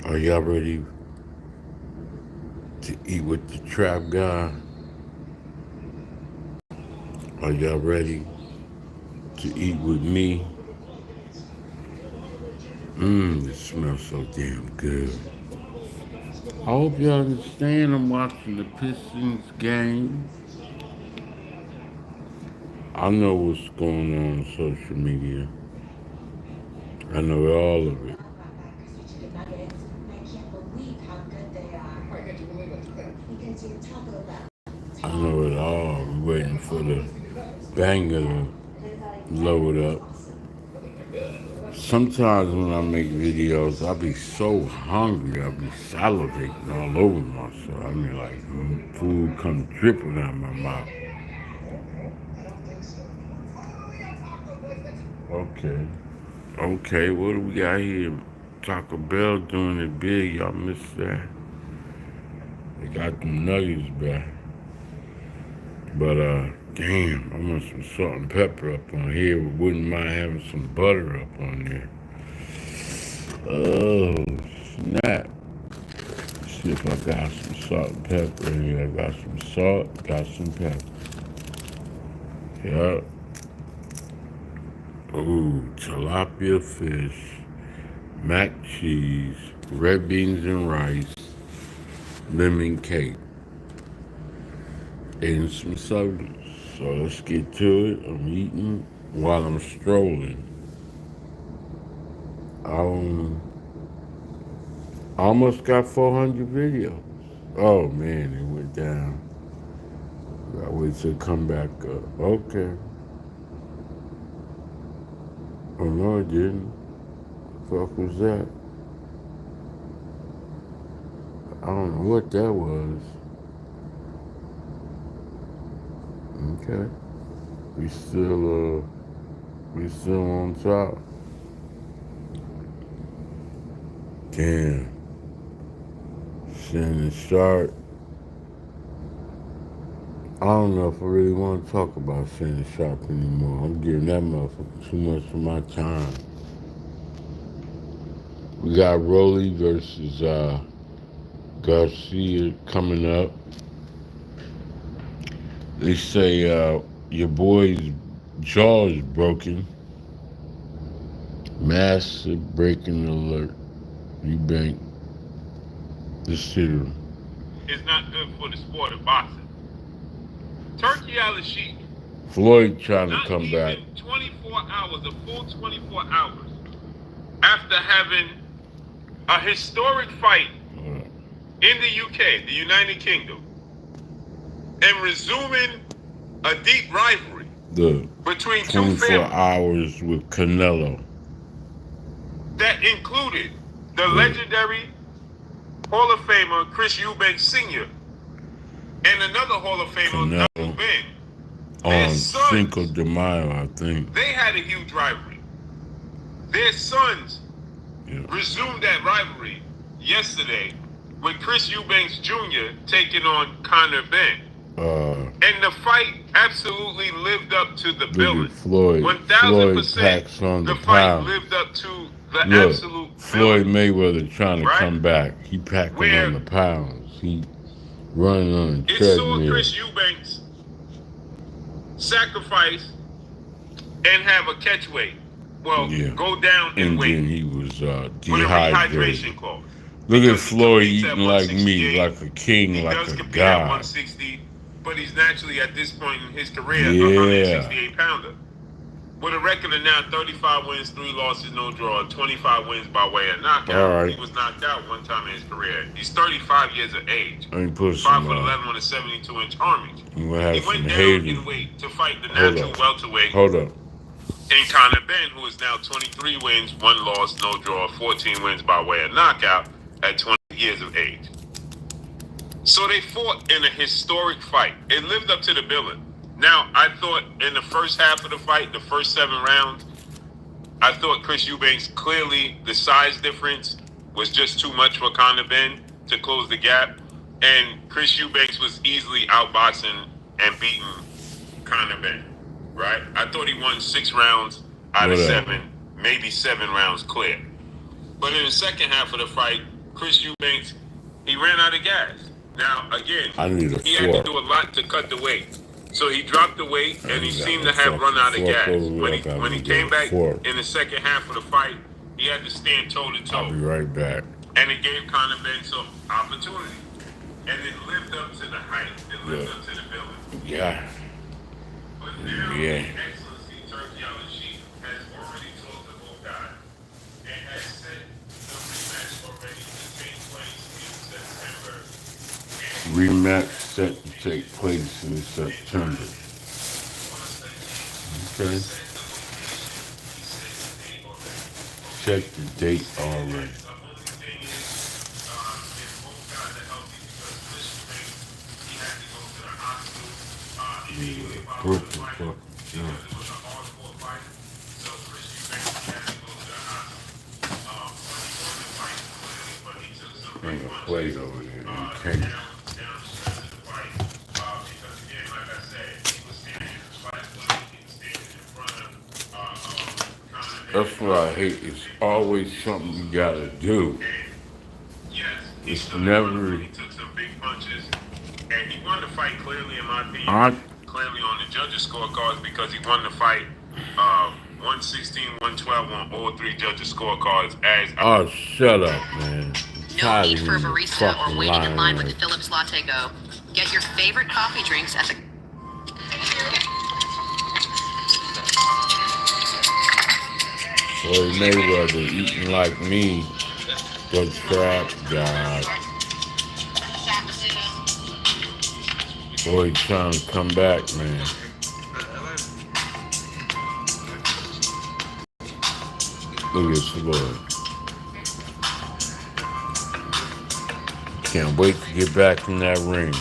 Are y'all ready to eat with the trap guy? Are y'all ready to eat with me? It smells so damn good. I hope y'all understand I'm watching the Pistons game. I know what's going on social media. I know all of it. I know it all. We're waiting for the banger to load up. Sometimes when I make videos, I be so hungry. I be salivating all over myself. I mean, like food come dripping out my mouth. Okay. Okay, what do we got here? Taco Bell doing it big. Y'all missed that. They got them nuggets back. But damn, I want some salt and pepper up on here. Wouldn't mind having some butter up on there. Oh snap! Let's see if I got some salt and pepper in here. I got some salt, got some pepper. Yup. Ooh, tilapia fish, mac cheese, red beans and rice, lemon cake, and some sodas. So let's get to it. I'm eating while I'm strolling. Um, I almost got 400 videos. Oh man, it went down. Gotta wait till it come back up. Okay. Oh no, it didn't. The fuck was that? I don't know what that was. Okay. We still on top. Damn. Shannon Sharp. I don't know if I really want to talk about Shannon Sharp anymore. I'm giving that motherfucker too much of my time. We got Rolly versus Garcia coming up. They say your boy's jaw is broken. Massive breaking alert. Eubank. This shit is not good for the sport of boxing. Turkey Al-Sheikh. Floyd trying to come back. 24 hours, a full 24 hours, after having a historic fight in the UK, the United Kingdom, and resuming a deep rivalry between 24 two families hours with Canelo. That included the legendary Hall of Famer Chris Eubanks Sr. and another Hall of Famer, Knuckle Ben. On Cinco de Mayo, I think. They had a huge rivalry. Their sons resumed that rivalry yesterday with Chris Eubanks Jr. taking on Conor Ben. And the fight absolutely lived up to the billing. Floyd 1000% on the fight lived up to the absolute Floyd billing. Mayweather trying to come back. He packing on the pounds. He running on a treadmill. It saw Chris Eubanks sacrifice and have a catch weight. Well, go down in weight. And then he was dehydrated. With a rehydration clause. Look at Floyd eating like me, like a king, like a god. He does compete at 160, but he's naturally at this point in his career a 168-pounder. With a record of now 35 wins, 3 losses, no draw, 25 wins by way of knockout. He was knocked out one time in his career. He's 35 years of age. 5'11" with a 72-inch arm reach. He went down in weight to fight the natural welterweight. And Conor Ben, who is now 23 wins, 1 loss, no draw, 14 wins by way of knockout at 20 years of age. So they fought in a historic fight. It lived up to the billing. Now, I thought in the first half of the fight, the first 7 rounds, I thought Chris Eubanks, clearly the size difference was just too much for Conor Ben to close the gap. And Chris Eubanks was easily outboxing and beating Conor Ben, right? I thought he won 6 rounds out of 7, maybe 7 rounds clear. But in the second half of the fight, Chris Eubanks, he ran out of gas. Now, again, he had to do a lot to cut the weight. So he dropped the weight, and he seemed to have run out of gas. When he came back in the second half of the fight, he had to stand toe-to-toe. I'll be right back. And it gave Conor Ben some opportunity. And it lived up to the hype. It lived up to the billing. Yeah. But now, the Excellency Talpia has already talked to both guys and has set the rematch already to take place in September. Rematch set to take place in September. Okay. Check the date already. Bring a plate over here. Okay. That's what I hate. It's always something you gotta do. It's never. He took some big punches, and he won the fight clearly, in my opinion. Clearly on the judges' scorecards because he won the fight 116, 112 on all three judges' scorecards. Oh, shut up, man. No need for a barista or waiting in line with the Phillips Latte Go. Get your favorite coffee drinks at the... Floyd Mayweather eating like me. The trap god. Boy, trying to come back, man. Look at Floyd. Can't wait to get back in that ring.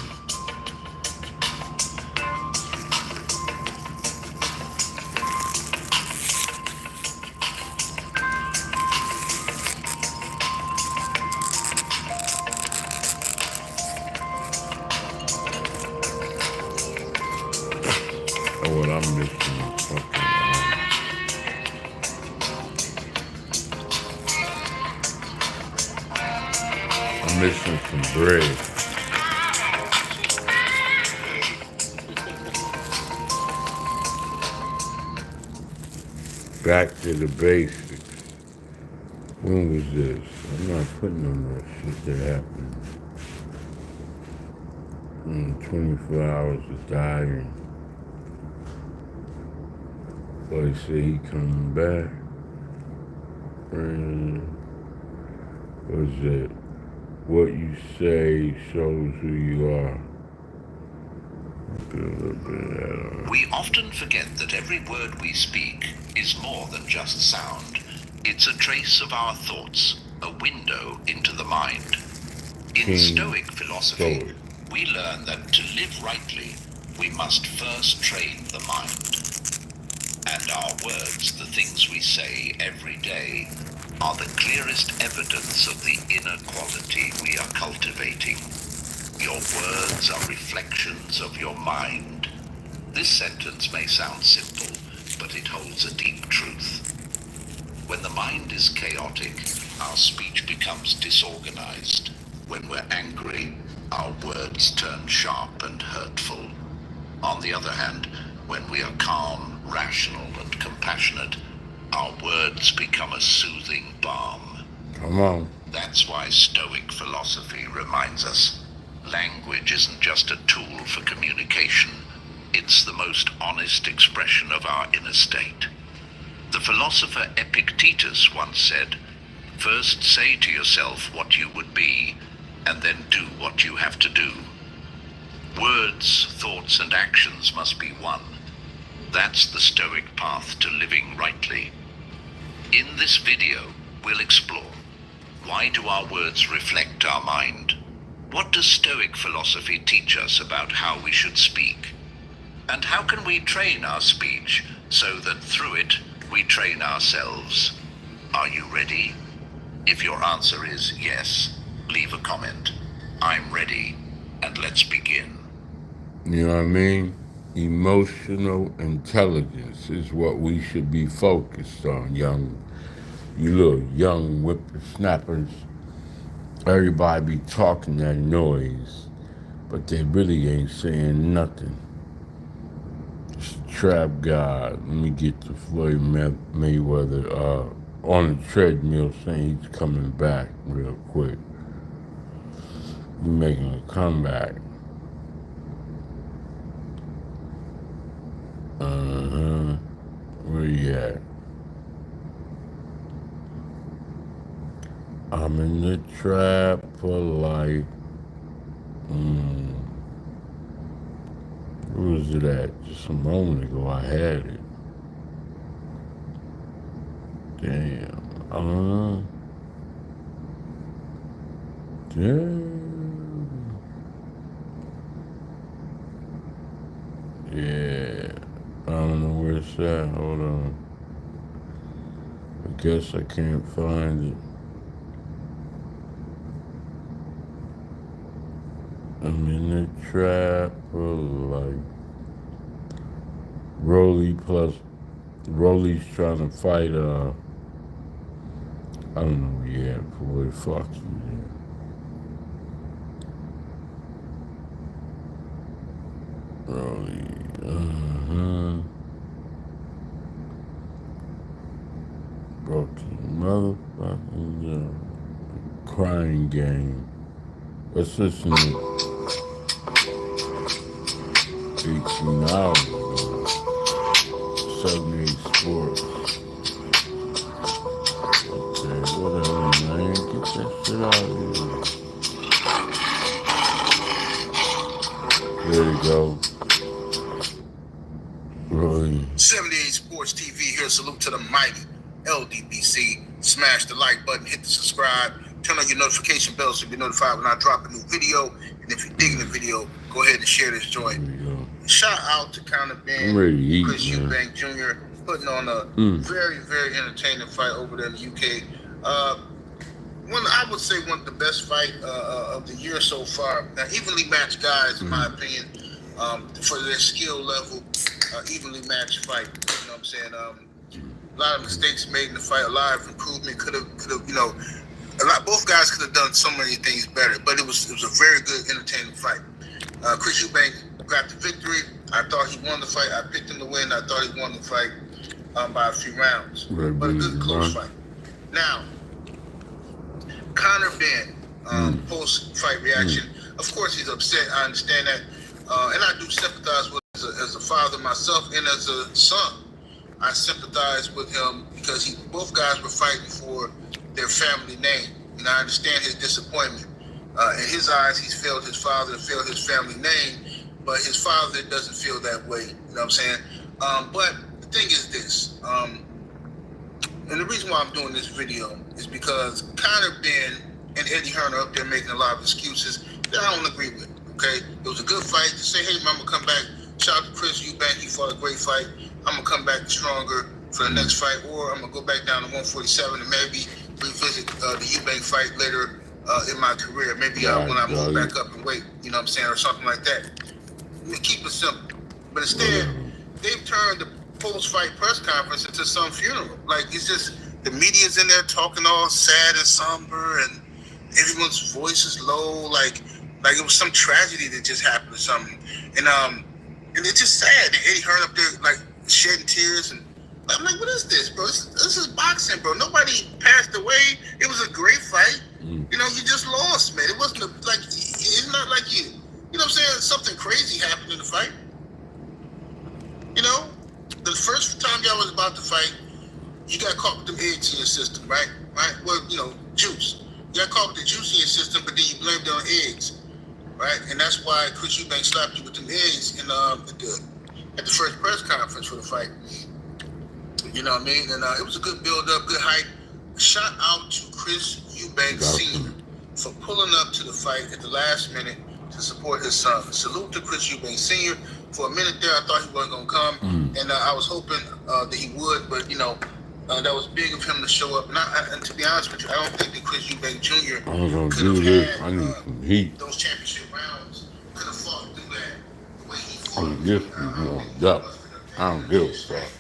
Oh, what I'm missing. I'm missing some bread. Back to the basics. When was this? I'm not putting on that shit that happened. 24 hours of dying. Boy, say he coming back. Was it? What you say shows who you are. We often forget that every word we speak is more than just sound. It's a trace of our thoughts, a window into the mind. In Stoic philosophy, we learn that to live rightly, we must first train the mind. And our words, the things we say every day, are the clearest evidence of the inner quality we are cultivating. Your words are reflections of your mind. This sentence may sound simple, but it holds a deep truth. When the mind is chaotic, our speech becomes disorganized. When we're angry, our words turn sharp and hurtful. On the other hand, when we are calm, rational, and compassionate, our words become a soothing balm. Come on. That's why Stoic philosophy reminds us language isn't just a tool for communication, it's the most honest expression of our inner state. The philosopher Epictetus once said, "First say to yourself what you would be, and then do what you have to do." Words, thoughts, and actions must be one. That's the Stoic path to living rightly. In this video, we'll explore: why do our words reflect our mind? What does Stoic philosophy teach us about how we should speak? And how can we train our speech so that through it we train ourselves? Are you ready? If your answer is yes, leave a comment. I'm ready, and let's begin. You know what I mean? Emotional intelligence is what we should be focused on, you little young whippersnappers. everybody be talking that noise, but they really ain't saying nothing. It's a trap god. Let me get to Floyd Mayweather on the treadmill saying he's coming back real quick. He's making a comeback. Where you at? I'm in the trap for life. Where was it at? Just a moment ago I had it. Damn. I don't know. Damn. Yeah. I don't know where it's at. Hold on. I guess I can't find it. I'm in the trap for life. Rolly's trying to fight, I don't know where you at, for where the fuck you at. Rolly, Brought to the motherfucking crying game. Let's listen to 18 hours ago. 78 Sports. Okay, whatever, man. Get that shit out of here. There you go. Really. 78 Sports TV here. Salute to the mighty LDBC. Smash the like button, hit the subscribe, turn on your notification bell so you'll be notified when I drop a new video. And if you're digging the video, go ahead and share this joint. Shout out to Counter Ben, Chris Eubank Jr. putting on a very, very entertaining fight over there in the UK. I would say one of the best fight of the year so far. Now, evenly matched guys, in my opinion, for their skill level, evenly matched fight. You know what I'm saying? A lot of mistakes made in the fight, a lot of improvement. Could have, both guys could have done so many things better, but it was a very good, entertaining fight. Chris Eubank got the victory. I thought he won the fight. I picked him to win. I thought he won the fight by a few rounds, but a good close fight. Now, Conor Ben, post-fight reaction. Of course, he's upset. I understand that, and I do sympathize with him as a father myself and as a son. I sympathize with him because both guys were fighting for their family name, and I understand his disappointment. In his eyes, he's failed his father and failed his family name, but his father doesn't feel that way. You know what I'm saying? But the thing is this, and the reason why I'm doing this video is because Conor Ben and Eddie Hearn are up there making a lot of excuses that I don't agree with. Okay, it was a good fight to say, hey, I'm gonna come back. Shout out to Chris Eubank, he fought a great fight. I'm gonna come back stronger for the next fight, or I'm gonna go back down to 147 and maybe revisit the Eubank fight later in my career. Maybe when I move back up in weight, you know what I'm saying, or something like that. Keep it simple. But instead, they've turned the post-fight press conference into some funeral. Like, it's just the media's in there talking all sad and somber, and everyone's voice is low, like it was some tragedy that just happened or something. And it's just sad. And Eddie Hearn up there, like, shedding tears, and I'm like, what is this, bro? This is boxing, bro. Nobody passed away. It was a great fight. You know, you just lost, man. It wasn't it's not like you know what I'm saying, something crazy happened in the fight. You know, the first time y'all was about to fight, you got caught with them eggs in your system, right? Well, you know, juice. You got caught with the juice in your system, but then you blamed it on eggs, right? And that's why Chris Eubank slapped you with them eggs at the first press conference for the fight. You know what I mean? And it was a good build-up, good hype. Shout out to Chris Eubank Sr. for pulling up to the fight at the last minute to support his son. Salute to Chris Eubank Sr. For a minute there, I thought he wasn't going to come, and I was hoping that he would, but, you know, that was big of him to show up. And to be honest with you, I don't think that Chris Eubank Jr. could have had those championship rounds, could have fought through that the way he fought. I don't give a fuck.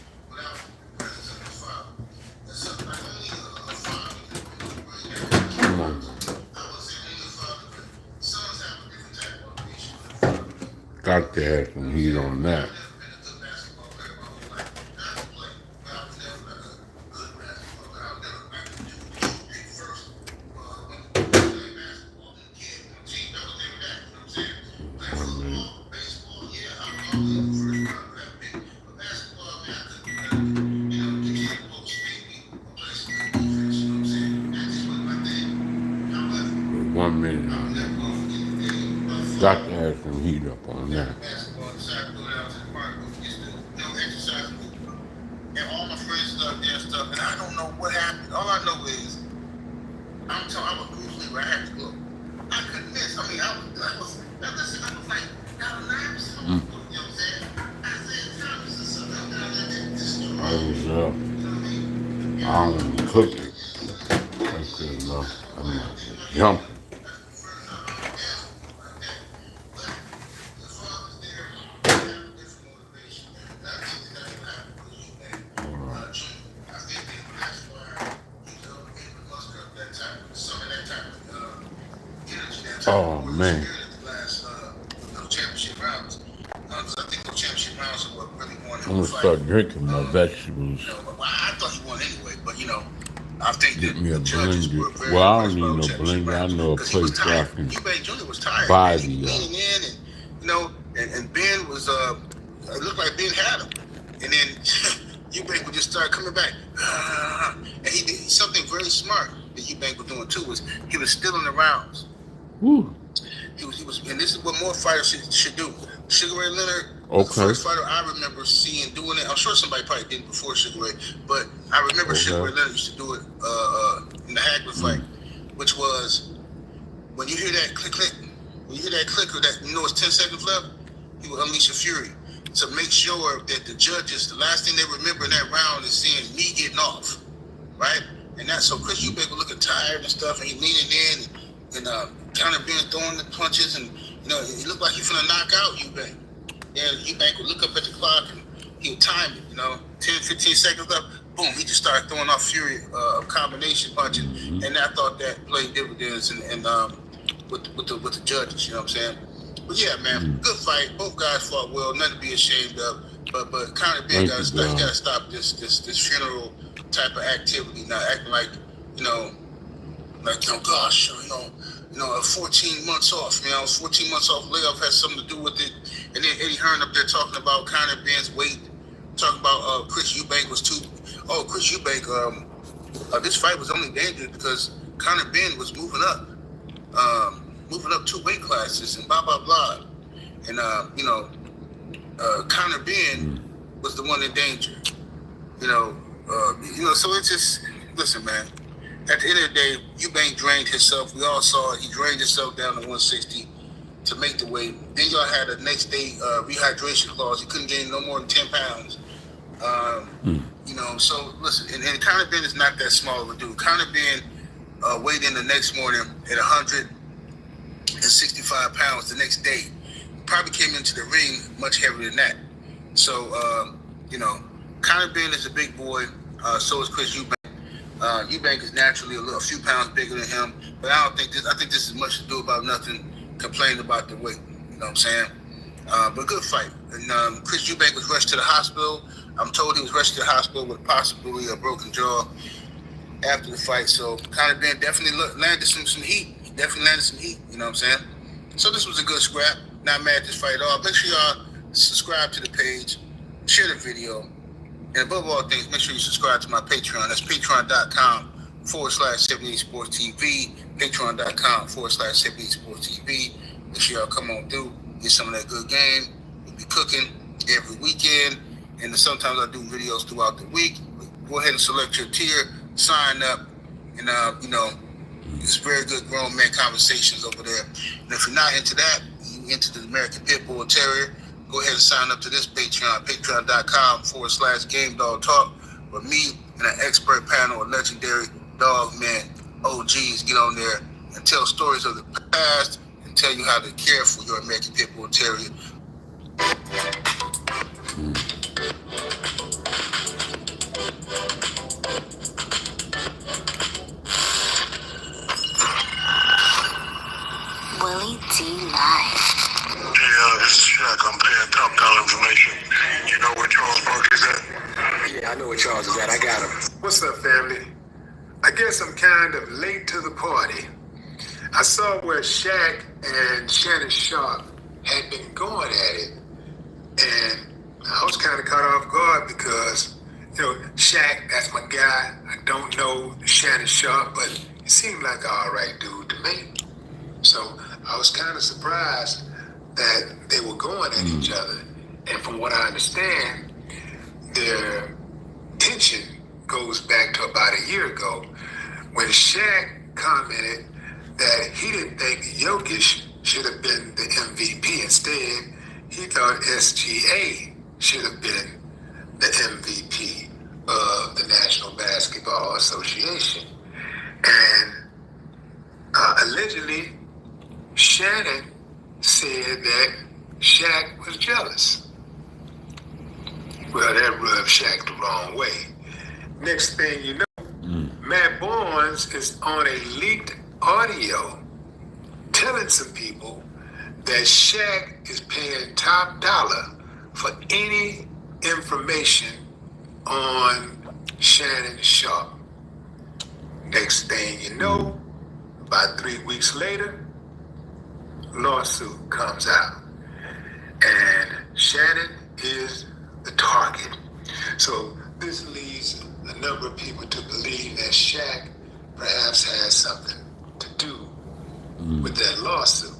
Got to have some heat on that. 1 minute on that. Got to have some heat up on that. And all my friends out there and stuff, and I don't know what happened. All I know is, I was Bruce Lee, I had to go. I couldn't miss. I mean, I was like, got a knife. You know what I'm saying? I said, Thomas or something. I was cook it. That's good enough. I'm not jumping. Oh man. I'm gonna start drinking my vegetables. I thought you won anyway, but you know, I think Get that me a the judges were blender. very Well, I don't impressed need no by the blender. I know a because he was place where I tired. can Eubank Jr. was tired. buy Man. the He leaning in, and you know, and Ben was it looked like Ben had him, and then Eubank would just start coming back, and he did something very smart that Eubank was doing too, was he was stealing the rounds. Woo. He was, and this is what more fighters should do. Sugar Ray Leonard, the Okay. first fighter I remember seeing doing it. I'm sure somebody probably did it before Sugar Ray, but I remember Sugar Ray Leonard used to do it in the Hagler fight, which was when you hear that click, when you hear that click or that, you know it's 10 seconds left, he will unleash a fury to make sure that the judges, the last thing they remember in that round is seeing me getting off, right? And that's so Chris Eubank was looking tired and stuff, and he leaning in and counter being throwing the punches, and you know it looked like he finna knock out Eubank. And Eubank would look up at the clock and he would time it, you know, 10, 15 seconds left, boom, he just started throwing off fury combination punches, and I thought that played dividends and with the judges, you know what I'm saying? But yeah, man, good fight. Both guys fought well, nothing to be ashamed of. But kind of big, you gotta stop this funeral type of activity. Now acting like, you know, like, oh gosh, you know, 14 months off. You know, 14 months off layoff has something to do with it. And then Eddie Hearn up there talking about Conor Ben's weight, talking about Chris Eubank was too. Oh, Chris Eubank, this fight was only dangerous because Conor Ben was moving up 2 weight classes and blah blah blah. And you know, Conor Ben was the one in danger. You know, so it's just, listen, man. At the end of the day, Eubank drained himself. We all saw it. He drained himself down to 160 to make the weight. Then y'all had a next day rehydration clause. He couldn't gain no more than 10 pounds. You know, so listen, and Conor Ben is not that small of a dude. Conor Ben weighed in the next morning at 165 pounds the next day. Probably came into the ring much heavier than that. So, you know, Conor Ben is a big boy. So is Chris Eubank. Eubank is naturally a few pounds bigger than him, but I think this is much to do about nothing. Complain about the weight, you know what I'm saying? But good fight. And Chris Eubank was rushed to the hospital. I'm told he was rushed to the hospital with possibly a broken jaw after the fight. So Conor Ben definitely landed some heat. He definitely landed some heat, you know what I'm saying? So this was a good scrap. Not mad at this fight at all. Make sure y'all subscribe to the page, share the video. And above all things, make sure you subscribe to my Patreon. That's patreon.com/78 Sports TV. Patreon.com/78 Sports TV. Make sure y'all come on through, get some of that good game. We'll be cooking every weekend. And then sometimes I do videos throughout the week. Go ahead and select your tier, sign up, and you know, it's very good grown man conversations over there. And if you're not into that, you into the American Pit Bull Terrier, go ahead and sign up to this Patreon, patreon.com/Game Dog Talk, where me and an expert panel of legendary dog men, OGs, get on there and tell stories of the past and tell you how to care for your American Pit Bull Terrier. Willie D Live. Hey, this is Shaq. I'm paying top dollar information. You know where Charles Barkley's at? Yeah, I know where Charles is at. I got him. What's up, family? I guess I'm kind of late to the party. I saw where Shaq and Shannon Sharp had been going at it, and I was kind of caught off guard because, you know, Shaq, that's my guy. I don't know Shannon Sharp, but he seemed like an all right dude to me. So I was kind of surprised that they were going at each other. And from what I understand, their tension goes back to about a year ago when Shaq commented that he didn't think Jokic should have been the MVP. Instead, he thought SGA should have been the MVP of the National Basketball Association. And allegedly, Shannon said that Shaq was jealous. Well, that rubbed Shaq the wrong way. Next thing you know, Matt Barnes is on a leaked audio telling some people that Shaq is paying top dollar for any information on Shannon Sharp. Next thing you know, about 3 weeks later, lawsuit comes out. And Shannon is the target. So this leads a number of people to believe that Shaq perhaps has something to do with that lawsuit.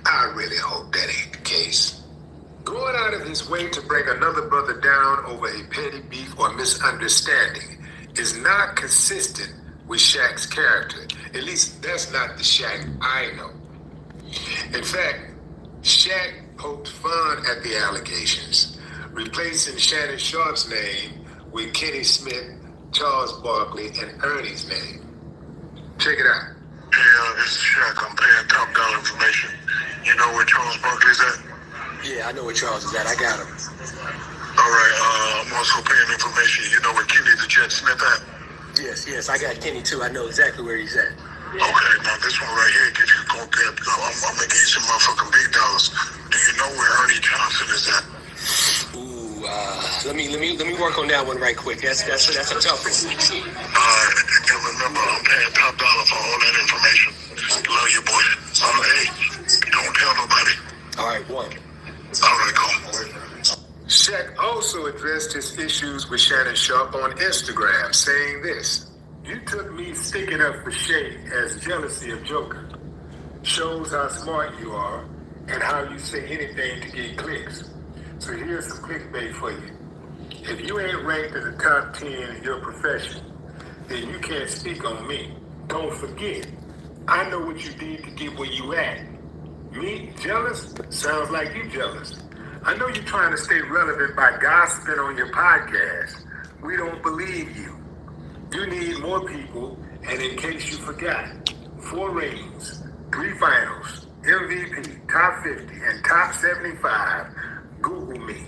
I really hope that ain't the case. Going out of his way to bring another brother down over a petty beef or misunderstanding is not consistent with Shaq's character. At least that's not the Shaq I know. In fact, Shaq poked fun at the allegations, replacing Shannon Sharp's name with Kenny Smith, Charles Barkley, and Ernie's name. Check it out. Hey, this is Shaq. I'm paying top dollar information. You know where Charles Barkley's at? Yeah, I know where Charles is at. I got him. All right, I'm also paying information. You know where Kenny the Jet Smith at? Yes, I got Kenny too. I know exactly where he's at. Okay, now this one right here, get you I'm gonna give you some motherfucking big dollars. Do you know where Ernie Johnson is at? Ooh, let me work on that one right quick. That's a tough one. And remember, I'm paying top dollar for all that information. Love you, boy. Hey, don't tell nobody. All right, one. All right, go. Shaq also addressed his issues with Shannon Sharp on Instagram, saying this: "You took me sticking up for Shay as jealousy of Joker. Shows how smart you are and how you say anything to get clicks. So here's some clickbait for you. If you ain't ranked in the top 10 in your profession, then you can't speak on me. Don't forget, I know what you did to get where you at. Me, jealous? Sounds like you jealous. I know you're trying to stay relevant by gossiping on your podcast. We don't believe you. You need more people, and in case you forgot, 4 rings, 3 finals, MVP, top 50, and top 75, Google me.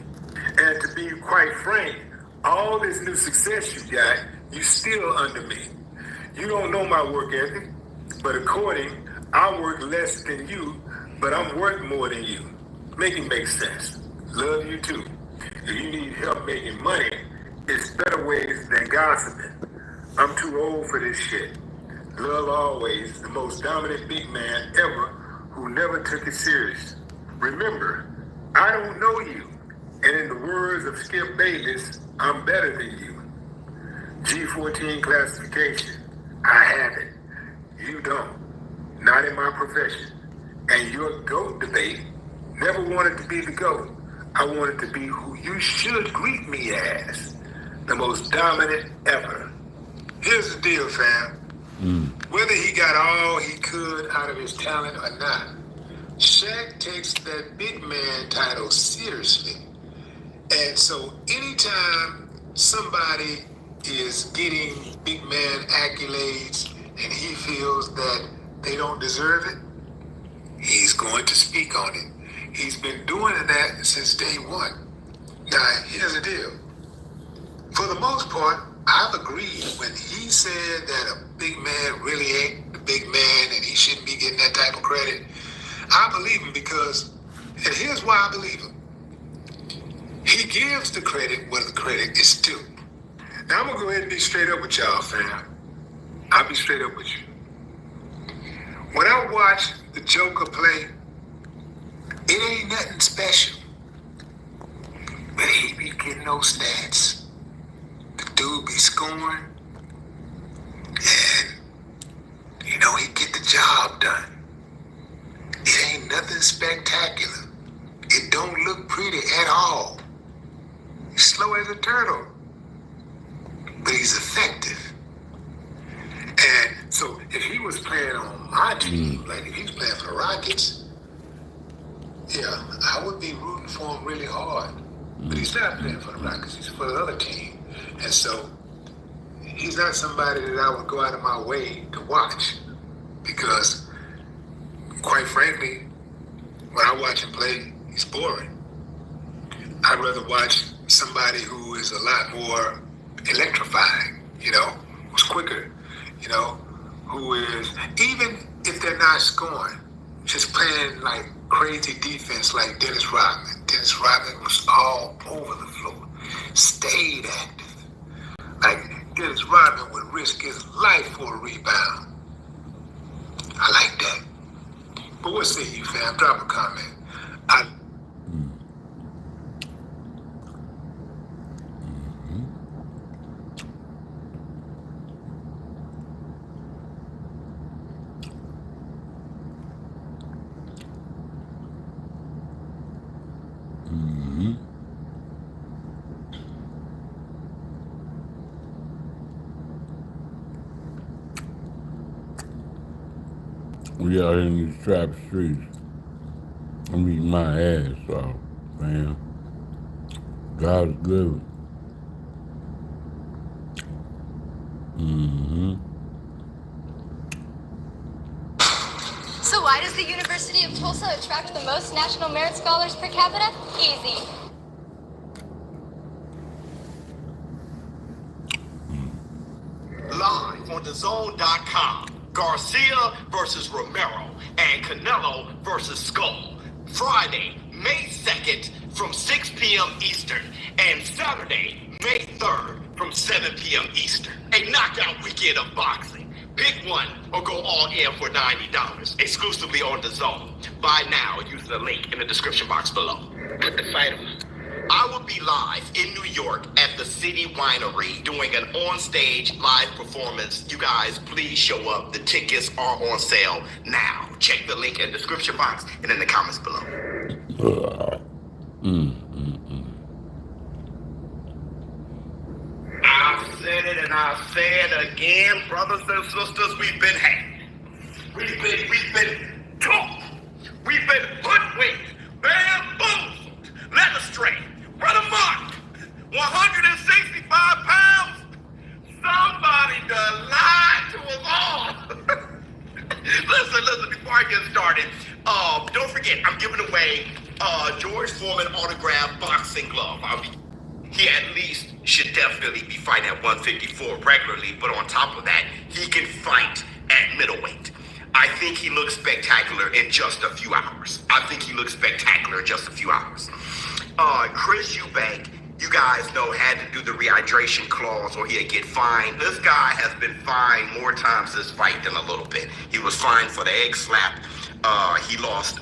And to be quite frank, all this new success you got, you still under me. You don't know my work ethic, but I work less than you, but I'm worth more than you. Make it make sense. Love you too. If you need help making money, it's better ways than gossiping. I'm too old for this shit. Love always, the most dominant big man ever who never took it serious. Remember, I don't know you, and in the words of Skip Bayless, I'm better than you. G14 classification, I have it. You don't. Not in my profession. And your GOAT debate, never wanted to be the GOAT. I wanted to be who you should greet me as, the most dominant ever. Here's the deal, fam. Whether he got all he could out of his talent or not, Shaq takes that big man title seriously. And so anytime somebody is getting big man accolades and he feels that they don't deserve it, he's going to speak on it. He's been doing that since day one. Now, here's the deal. For the most part, I've agreed when he said that a big man really ain't the big man and he shouldn't be getting that type of credit. I believe him because, and here's why I believe him. He gives the credit where the credit is due. Now I'm gonna go ahead and be straight up with y'all, fam. I'll be straight up with you. When I watch the Joker play, it ain't nothing special. But he be getting those stats. The dude be scoring. And, you know, he get the job done. It ain't nothing spectacular. It don't look pretty at all. He's slow as a turtle. But he's effective. And so if he was playing on my team, like if he was playing for the Rockets, yeah, I would be rooting for him really hard. But he's not playing for the Rockets, he's for the other team. And so he's not somebody that I would go out of my way to watch. Because, quite frankly, when I watch him play, he's boring. I'd rather watch somebody who is a lot more electrifying, you know, who's quicker, you know, who is, even if they're not scoring, just playing like crazy defense like Dennis Rodman. Dennis Rodman was all over the floor, stayed active. Like Dennis Rodman would risk his life for a rebound. I like that. But what say you, fam? Drop a comment. We out here in these trap streets. I'm eating my ass off, man. God's good. So why does the University of Tulsa attract the most National Merit Scholars per capita? Easy. Live on DAZN.com. Garcia versus Romero and Canelo versus Skull. Friday, May 2nd from 6 p.m. Eastern and Saturday, May 3rd from 7 p.m. Eastern. A knockout weekend of boxing. Pick one or go all in for $90 exclusively on DAZN. Buy now using the link in the description box below. Put the fight on. I will be live in New York at the City Winery doing an on-stage live performance. You guys, please show up. The tickets are on sale now. Check the link in the description box and in the comments below. I've said it and I'll say it again, brothers and sisters, we've been hacked. We've been took. We've been hoodwinked, bamboozled, led astray. Run amok, 165 pounds. Somebody done lied to us all. Listen, before I get started, don't forget, I'm giving away George Foreman autographed boxing glove. He at least should definitely be fighting at 154 regularly, but on top of that, he can fight at middleweight. I think he looks spectacular in just a few hours. Chris Eubank, you guys know, had to do the rehydration clause or he'd get fined. This guy has been fined more times this fight than a little bit. He was fined for the egg slap. He lost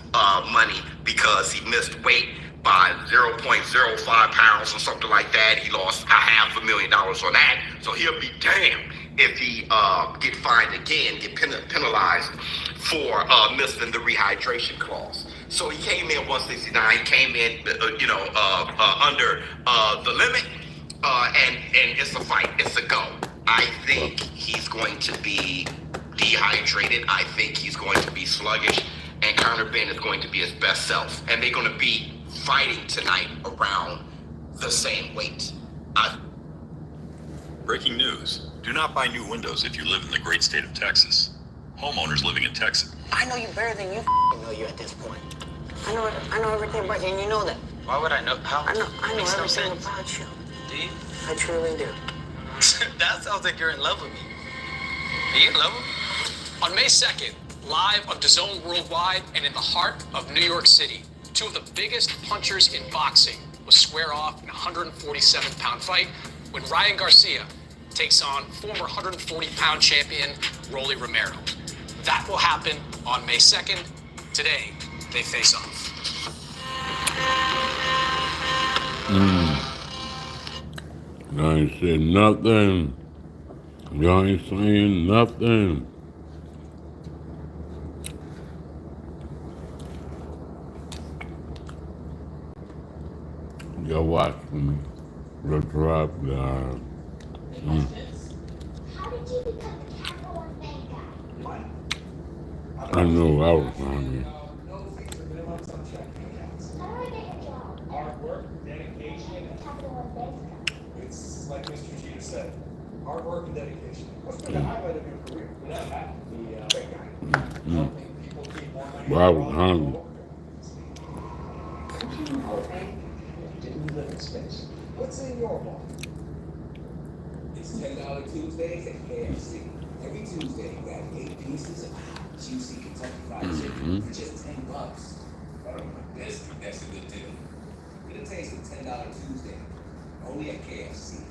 money because he missed weight by 0.05 pounds or something like that. He lost $500,000 on that. So he'll be damned if he get fined again, get penalized for missing the rehydration clause. So he came in 169. He came in, under the limit, and it's a fight. It's a go. I think he's going to be dehydrated. I think he's going to be sluggish, and Conor Benn is going to be his best self. And they're going to be fighting tonight around the same weight. Breaking news. Do not buy new windows if you live in the great state of Texas. Homeowners living in Texas. I know you better than you know you at this point. I know everything about you, and you know that. Why would I know? How? I know everything about you. Do you? I truly do. That sounds like you're in love with me. Are you in love with me? On May 2nd, live on DAZN Worldwide and in the heart of New York City. Two of the biggest punchers in boxing will square off in a 147-pound fight when Ryan Garcia takes on former 140-pound champion Rolly Romero. That will happen on May 2nd. Today, they face off. Y'all ain't said nothing. Y'all ain't saying nothing. Y'all watch me. The drop guy. I know I was hungry. Hard work, dedication, it's like Mr. Cheetah said, hard work and dedication. What's been the highlight of your career? Without that, the big guy. Helping people keep more money. Well, I was hungry. Didn't live in space. What's in your ball? It's $10 Tuesdays at KFC. Every Tuesday, you got 8 pieces of juicy Kentucky Fried Chicken for just $10. That's a good deal. Get a taste of $10 Tuesday, only at KFC.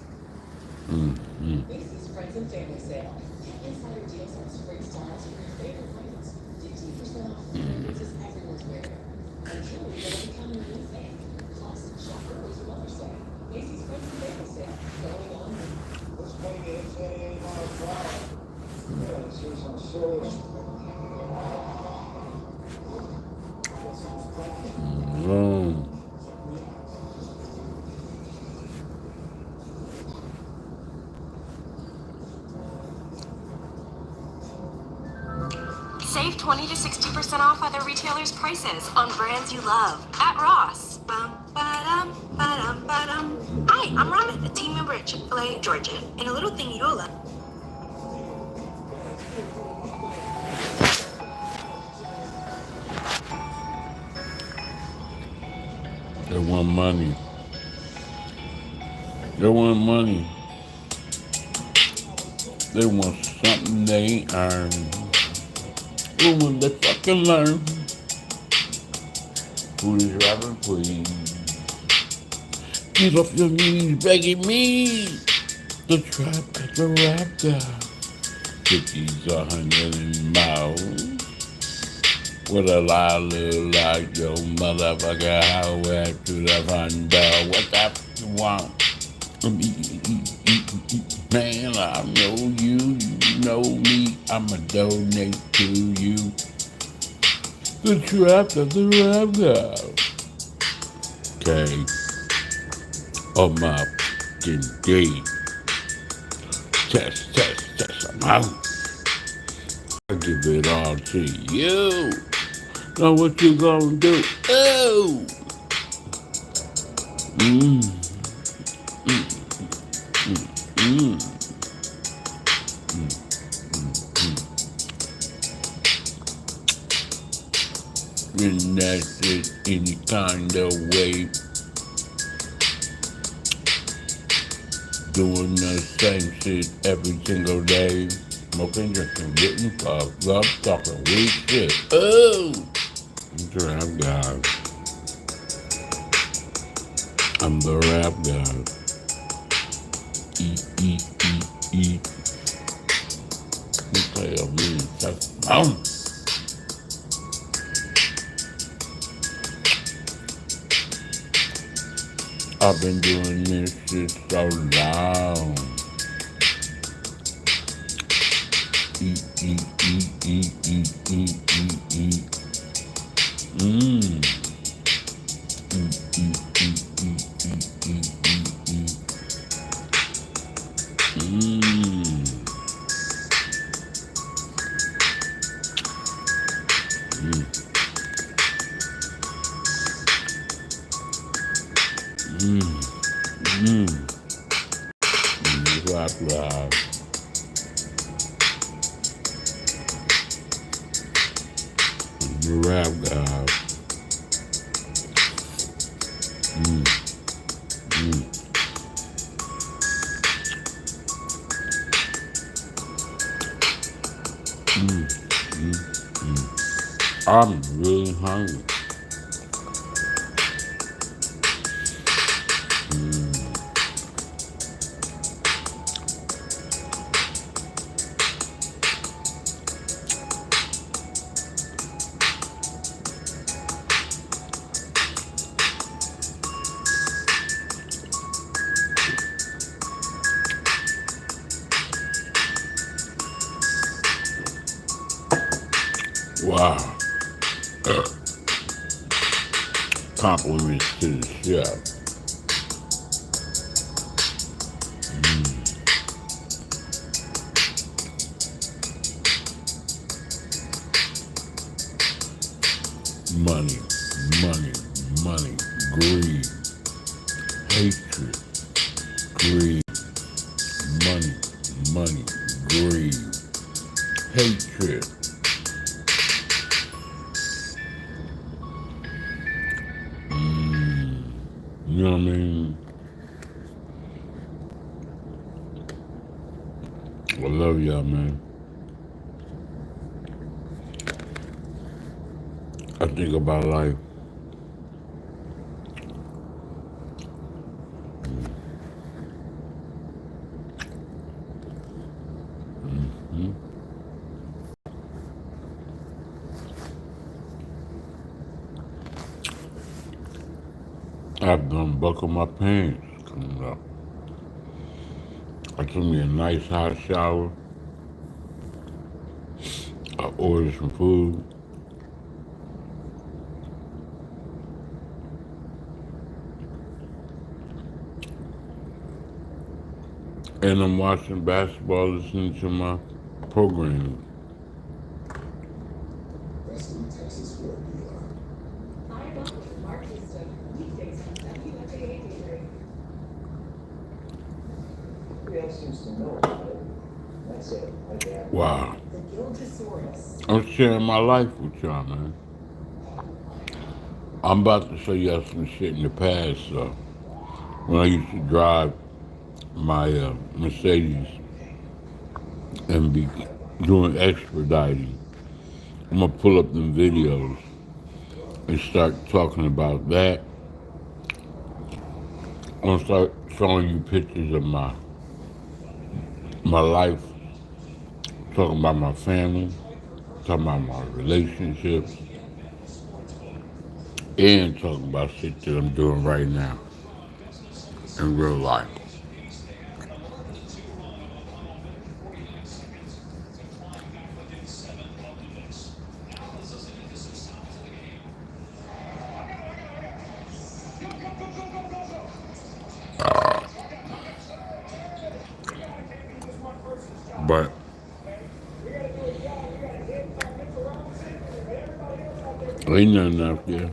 This is Friends and Family Sale. Insider deals on spring styles for your favorite brands. 15% off fragrances everyone's wearing. And jewelry that'll become your new thing. Plus, shop early for Mother's Day. Macy's Friends and Family Sale. Going on. What's going to hit 28 miles per hour? Yeah, this is some serious. Save 20 to 60% off other retailers' prices on brands you love at Ross. Bum-ba-dum, ba-dum, ba-dum. Hi, I'm Robin, a team member at Chick-fil-A, Georgia, and a little thing you'll love. They want money. They want money. They want something they ain't earned. Who will they fucking learn? Foodies, rapping, please. Get off your knees begging me. The trap at the rap guy. 50s, 100 miles. What a lie, look like your motherfucker. How to the front door. What the f you want? Man, I know you, you know me. I'ma donate to you. The trap of the rap guy. Okay. Oh my fucking day. Test, I'm out. I give it all to you. Now what you gonna do? Oh! And that's it any kind of way. Doing the same shit every single day. Smoking, drinking, getting fucked up, talking weak shit. Oh! I'm the rap guy. I'm the rap guy. Eat. You tell me, that's I've been doing this shit so long. Eat. Rap. The rap guy. I'm really hungry. Wow. Compliments to the chef. Money, money, money, greed, hatred, greed, money, money, greed, hatred. You know what I mean? I love y'all, man. I think about life. I've done buckle my pants coming up. I took me a nice hot shower. I ordered some food. And I'm watching basketball, listening to my program. Wow. I'm sharing my life with y'all, man. I'm about to show y'all some shit in the past, though. When I used to drive my Mercedes and be doing expediting. I'm gonna pull up them videos and start talking about that. I'm gonna start showing you pictures of my life, talking about my family, talking about my relationships, and talking about shit that I'm doing right now in real life. But ain't nothing out there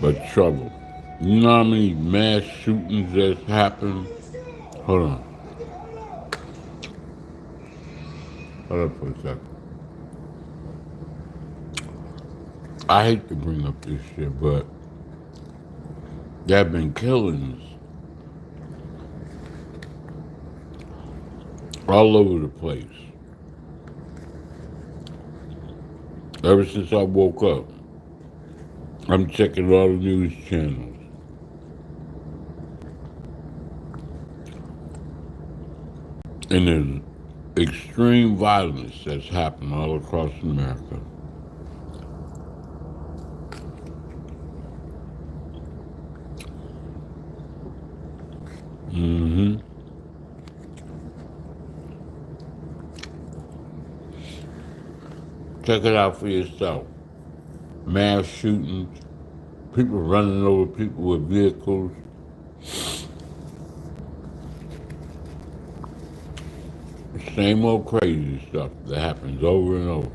but trouble. You know how many mass shootings that's happened? Hold on. Hold up for a second. I hate to bring up this shit, but there have been killings all over the place. Ever since I woke up, I'm checking all the news channels. And there's extreme violence that's happened all across America. Check it out for yourself. Mass shootings, people running over people with vehicles. Same old crazy stuff that happens over and over.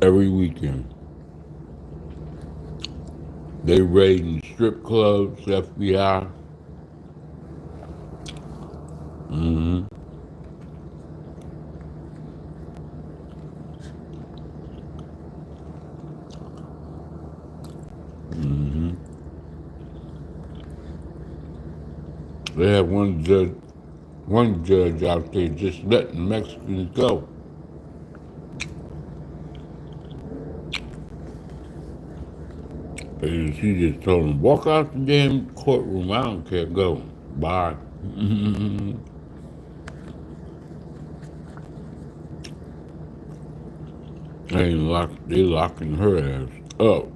Every weekend. They raiding strip clubs, FBI. They have one judge out there just letting Mexicans go. And she just told him, walk out the damn courtroom. I don't care. Go. Bye. They locking her ass up.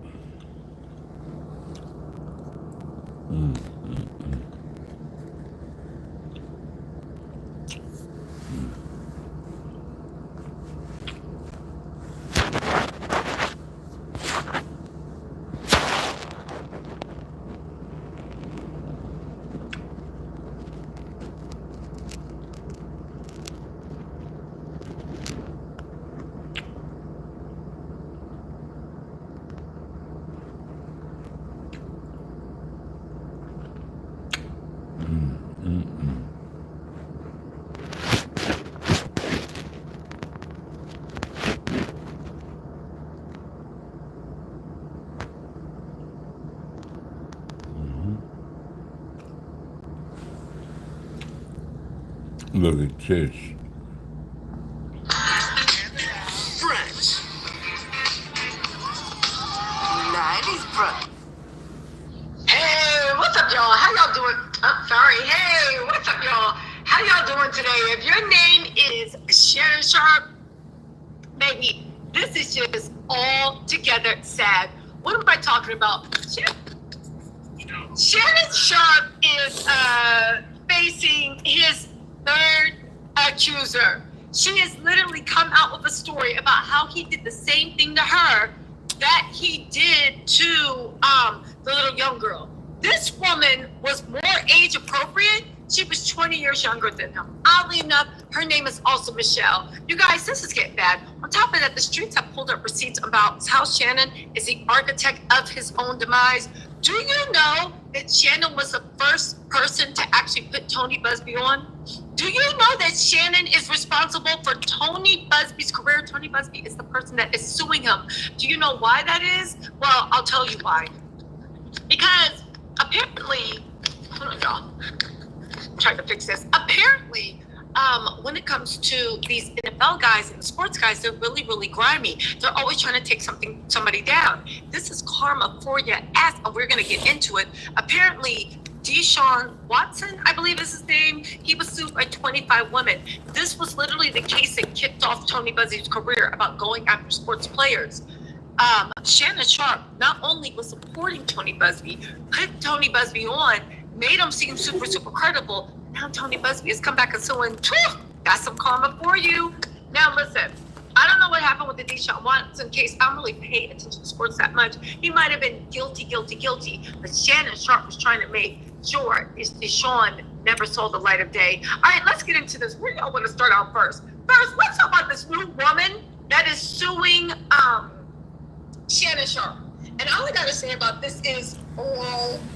Look at this. French. Nice, bro. Hey, what's up, y'all? How y'all doing? Oh, sorry. Hey, what's up, y'all? How y'all doing today? If your name is Shannon Sharp, baby, this is just all together sad. What am I talking about? Shannon Sharp is facing his third accuser. She has literally come out with a story about how he did the same thing to her that he did to the little young girl. This woman was more age appropriate. She was 20 years younger than him. Oddly enough, her name is also Michelle. You guys, this is getting bad. On top of that, the streets have pulled up receipts about how Shannon is the architect of his own demise. Do you know that Shannon was the first person to actually put Tony Busby on? Do you know that Shannon is responsible for Tony Busby's career? Tony Busby is the person that is suing him. Do you know why that is? Well, I'll tell you why. Because apparently, hold on, y'all. I'm trying to fix this. Apparently, when it comes to these NFL guys and sports guys, they're really, really grimy. They're always trying to take somebody down. This is karma for your ass, and we're going to get into it. Apparently, Deshaun Watson, I believe is his name, he was sued by 25 women. This was literally the case that kicked off Tony Busby's career about going after sports players. Shannon Sharp not only was supporting Tony Busby, put Tony Busby on, made him seem super, super credible. Now Tony Busby has come back and suing. That's some karma for you. Now listen, I don't know what happened with the Deshaun Watson case. I don't really pay attention to sports that much. He might have been guilty. But Shannon Sharp was trying to make sure Deshaun never saw the light of day. All right, let's get into this. Where y'all want to start out first? First, let's talk about this new woman that is suing Shannon Sharp. And all I gotta say about this is,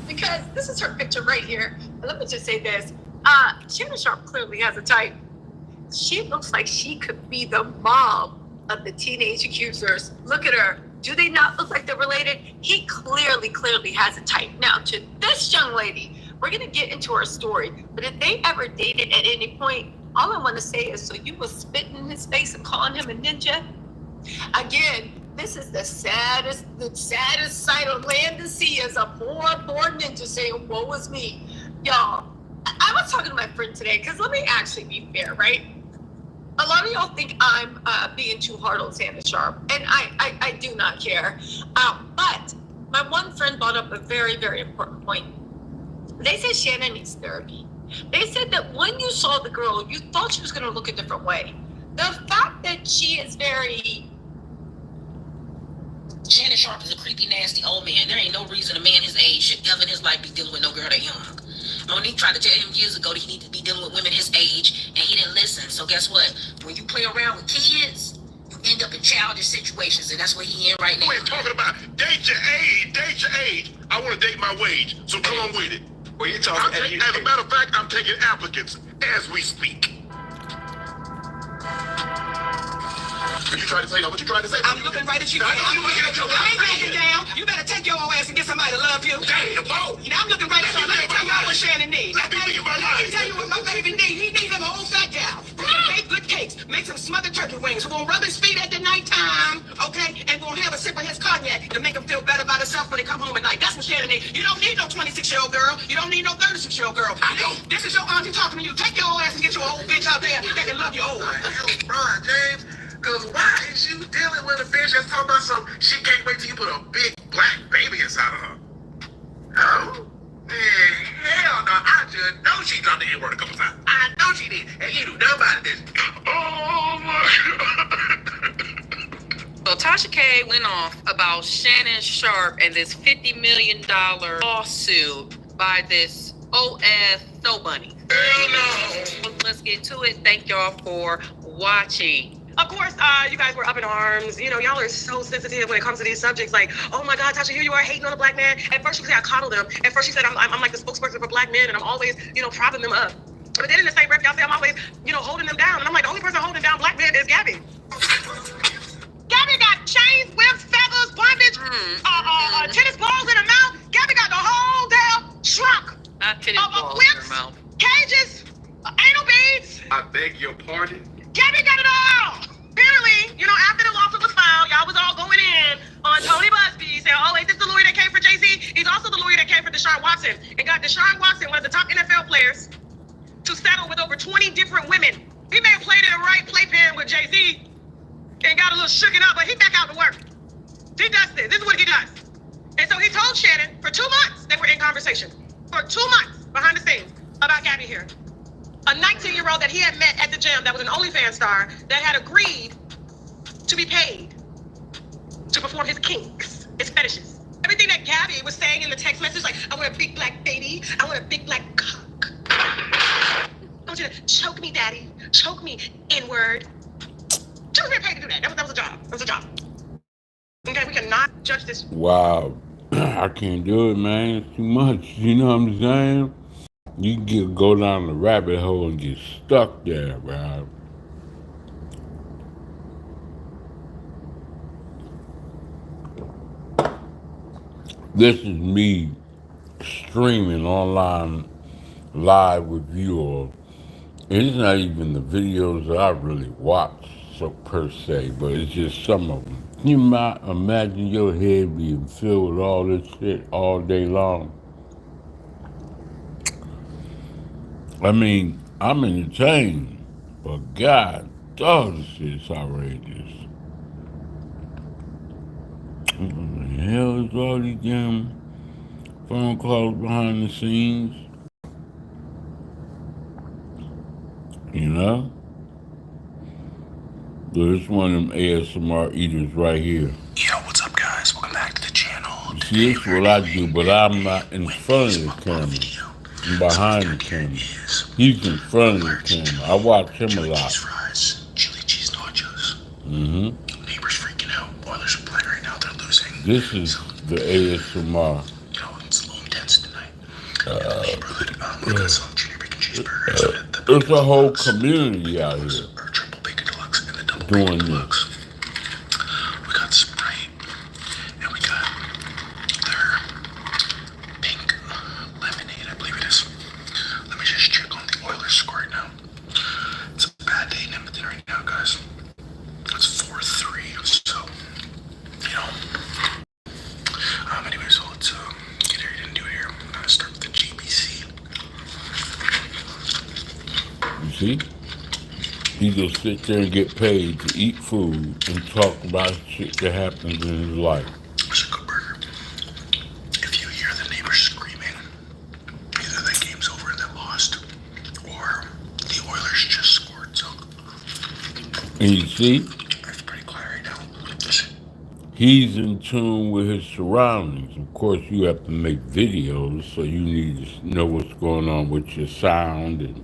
because this is her picture right here. And let me just say this. Shannon Sharp clearly has a type. She looks like she could be the mom of the teenage accusers. Look at her. Do they not look like they're related? He clearly has a type. Now, to this young lady, we're gonna get into her story. But if they ever dated at any point, all I want to say is, so you was spitting in his face and calling him a ninja? Again, this is the saddest sight on land to see is a poor ninja saying, woe is me. Y'all, I was talking to my friend today, because let me actually be fair, right? A lot of y'all think I'm being too hard on Shannon Sharp, and I do not care. But my one friend brought up a very, very important point. They said Shannon needs therapy. They said that when you saw the girl, you thought she was going to look a different way. The fact that she is very... Shannon Sharp is a creepy, nasty old man. There ain't no reason a man his age should ever in his life be dealing with no girl that young. Monique tried to tell him years ago that he needed to be dealing with women his age, and he didn't listen. So guess what? When you play around with kids, you end up in childish situations, and that's what he in right now. We're talking about date your age. I want to date my wage, so come on with it. Well, you're talking... As a matter of fact, I'm taking applicants as we speak. What you trying to say? What you trying to say? I'm looking right at you. I ain't looking down. You better take your old ass and get somebody to love you. Damn, oh. I'm looking right at you. Let me tell you what Shannon needs. Let me tell you what my baby needs. He needs him a whole fat gal. Make good cakes. make some smothered turkey wings. We're gonna rub his feet at the nighttime, okay? And we're gonna have a sip of his cognac to make him feel better about himself when they come home at night. That's what Shannon needs. You don't need no 26-year-old girl. You don't need no 36-year-old girl. I know. This is your auntie talking to you. Take your old ass and get your old bitch out there that can love you old. Brian James, because why is you dealing with a bitch that's talking about some she can't wait till you put a big black baby inside of her? Oh? Man, hell no. I just know she dropped the N-word a couple times. I know she did. And you do nothing about this. Oh my God. So Tasha K went off about Shannon Sharp and this $50 million lawsuit by this old-ass nobody. Hell no. Let's get to it. Thank y'all for watching. Of course, you guys were up in arms. You know, y'all are so sensitive when it comes to these subjects. Like, oh my God, Tasha, here you are hating on a black man. At first, she said I coddled him. At first, she said I'm like the spokesperson for black men, and I'm always, propping them up. But then in the same breath, y'all say I'm always, holding them down. And I'm like, the only person holding down black men is Gabby. Gabby got chains, whips, feathers, bondage, tennis balls in her mouth. Gabby got the whole damn trunk. Not tennis balls in her mouth. Cages, anal beads. I beg your pardon? Gabby got it all. Apparently, after the lawsuit was filed, y'all was all going in on Tony Busby saying, oh, is this the lawyer that came for Jay-Z? He's also the lawyer that came for Deshaun Watson and got Deshaun Watson, one of the top NFL players, to settle with over 20 different women. He may have played in the right playpen with Jay-Z and got a little shooken up, but he back out to work. He does this. This is what he does. And so he told Shannon for 2 months they were in conversation. For 2 months behind the scenes about Gabby here. A 19-year-old that he had met at the gym that was an OnlyFans star that had agreed to be paid to perform his kinks, his fetishes. Everything that Gabby was saying in the text message, like, I want a big black baby, I want a big black cock. I want you to choke me, daddy, choke me, N-word. She was being paid to do that. That was a job. That was a job. Okay, we cannot judge this. Wow. I can't do it, man. It's too much. You know what I'm saying? You can go down the rabbit hole and get stuck there, bro. This is me streaming online live with you all. And it's not even the videos that I really watch, so per se, but it's just some of them. Can you imagine your head being filled with all this shit all day long? I mean, I'm entertained, but God, this shit's outrageous. What the hell is all these damn phone calls behind the scenes? You know? There's one of them ASMR eaters right here. Yo, what's up, guys? Welcome back to the channel. You see, this is what I do, but I'm not in front of the camera. I'm behind the camera. He's in front of the camera. I watch him a lot. Cheese fries, chili cheese nachos. Mm-hmm. Neighbors freaking out. Oilers are playing right now. They're losing. This is the ASMR. It's a little intense tonight. In the neighborhood, we got some junior bacon cheeseburgers. There's a whole community out here our triple bacon deluxe and the double doing bacon this. deluxe. We got Sprite, and we got their pink lemonade, I believe it is. Let me just check on the Oilers score right now. It's a bad day in Edmonton right now, guys. It's 4-3, so, anyway, so let's get here. You didn't do it here. I'm gonna start with the GBC. You see? He just sit there and get paid to eat food and talk about shit that happens in his life. It's a good burger. If you hear the neighbors screaming, either the game's over and they lost, or the Oilers just scored. So, And you see? it's pretty quiet right now. He's in tune with his surroundings. Of course, you have to make videos, so you need to know what's going on with your sound and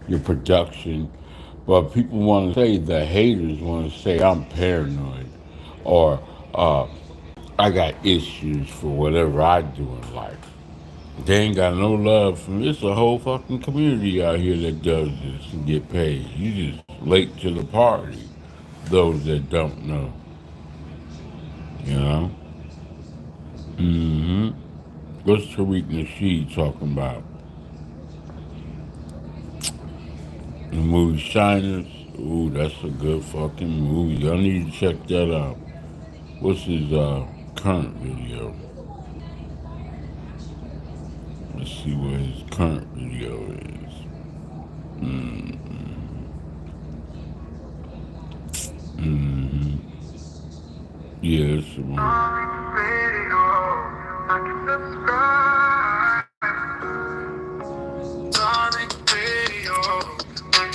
your production. But people want to say, the haters want to say I'm paranoid, or I got issues for whatever I do in life. They ain't got no love for me. It's a whole fucking community out here that does this and get paid. You just late to the party, those that don't know. You know? Mm-hmm. What's Tariq Nasheed talking about? The movie Shiners, Ooh, that's a good fucking movie. Y'all need to check that out. What's his current video? Let's see what his current video is. Yeah, it's the one.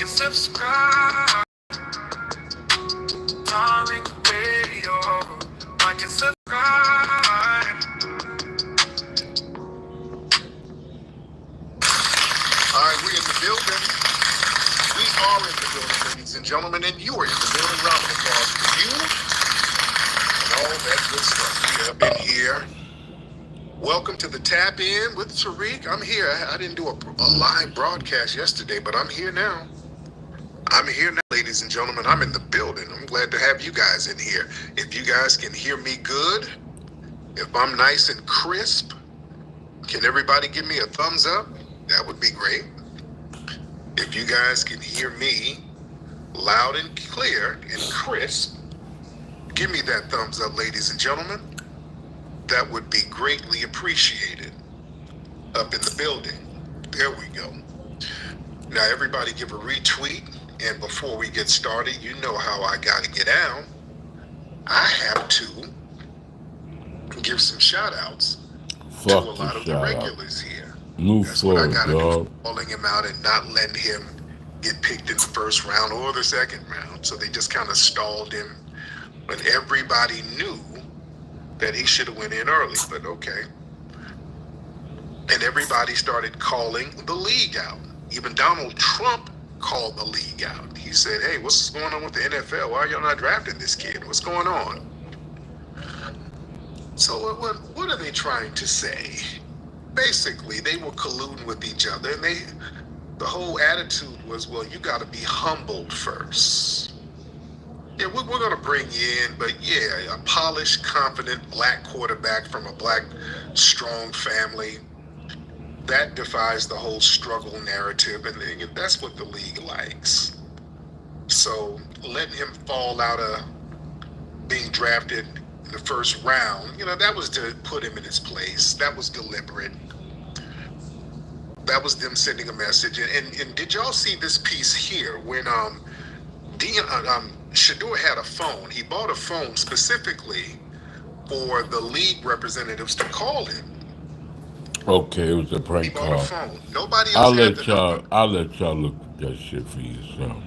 Subscribe. Darling Radio. Like and subscribe. All right, we're in the building. We are in the building, ladies and gentlemen, and you are in the building. Round of applause for you and all that good stuff. We have been here. Welcome to the Tap In with Tariq. I'm here. I didn't do a live broadcast yesterday, but I'm here now. I'm here now, ladies and gentlemen. I'm in the building. I'm glad to have you guys in here. If you guys can hear me good, if I'm nice and crisp, can everybody give me a thumbs up? That would be great. If you guys can hear me loud and clear and crisp, give me that thumbs up, ladies and gentlemen. That would be greatly appreciated. Up in the building. There we go. Now everybody give a retweet. And before we get started, you know how I gotta get down. I have to give some shout outs to a lot of the regulars here. That's what I gotta do, calling him out and not letting him get picked in the first round or the second round. So they just kind of stalled him when everybody knew that he should have went in early, but okay. And everybody started calling the league out. Even Donald Trump called the league out. He said, hey, what's going on with the NFL? Why are y'all not drafting this kid? What's going on? So what are they trying to say? Basically, they were colluding with each other, and the whole attitude was, well, you got to be humbled first. Yeah, we're going to bring you in, but yeah, a polished, confident black quarterback from a black, strong family. That defies the whole struggle narrative, and that's what the league likes. So letting him fall out of being drafted in the first round, that was to put him in his place. That was deliberate. That was them sending a message. And did y'all see this piece here when Shador had a phone? He bought a phone specifically for the league representatives to call him. Okay, it was a prank call. Nobody else I'll let y'all look at that shit for yourself.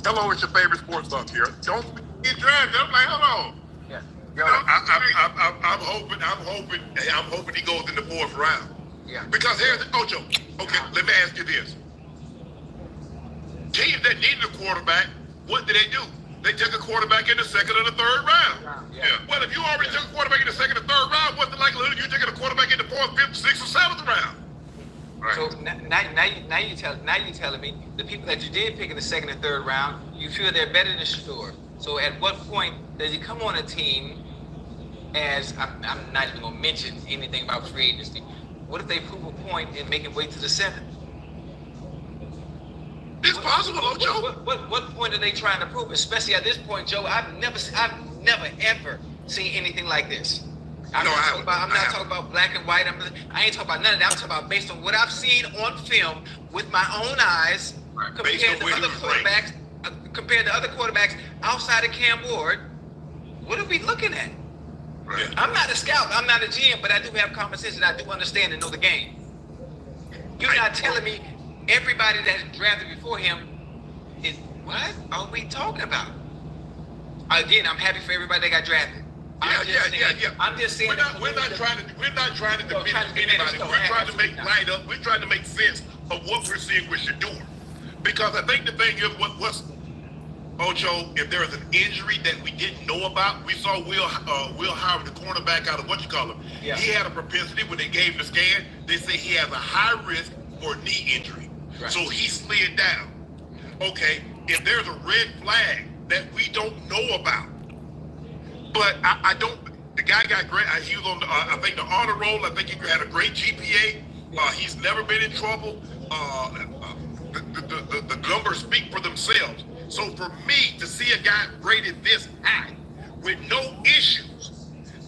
Hello, it's your favorite sports talk here. Don't get drafted. I'm like, hold on. Yeah. I'm hoping he goes in the fourth round. Yeah. Because here's Ocho. Okay, let me ask you this. Teams that needed a quarterback, what did they do? They took a quarterback in the second or the third round. Yeah. Well, if you already took a quarterback in the second or third round, what's the likelihood of you taking a quarterback in the fourth, fifth, sixth, or seventh round? Right. So now you telling me the people that you did pick in the second and third round, you feel they're better than Shador. So at what point does he come on a team? As I'm not even gonna mention anything about free agency. What if they prove a point and make it wait to the seventh? It's possible, Joe. What point are they trying to prove? Especially at this point, Joe, I've never ever seen anything like this. I'm not talking about black and white. I ain't talking about none of that. I'm talking about based on what I've seen on film with my own eyes, compared to other quarterbacks outside of Cam Ward. What are we looking at? Right. I'm not a scout. I'm not a GM, but I do have common sense and I do understand and know the game. You're not telling me everybody that's drafted before him is what are we talking about? Again, I'm happy for everybody that got drafted. I'm just saying we're not trying to diminish anybody. We're trying to make sense of what we're seeing with Shador. Because I think the thing is what's Ocho, if there is an injury that we didn't know about, we saw Will Howard, the cornerback out of Yeah. He had a propensity when they gave him the scan. They say he has a high risk for knee injury. Right. So he slid down. Okay, if there's a red flag that we don't know about, but I don't. The guy got great. He was on the, I think the honor roll. I think he had a great GPA. He's never been in trouble. The numbers speak for themselves. So for me to see a guy rated this high with no issues,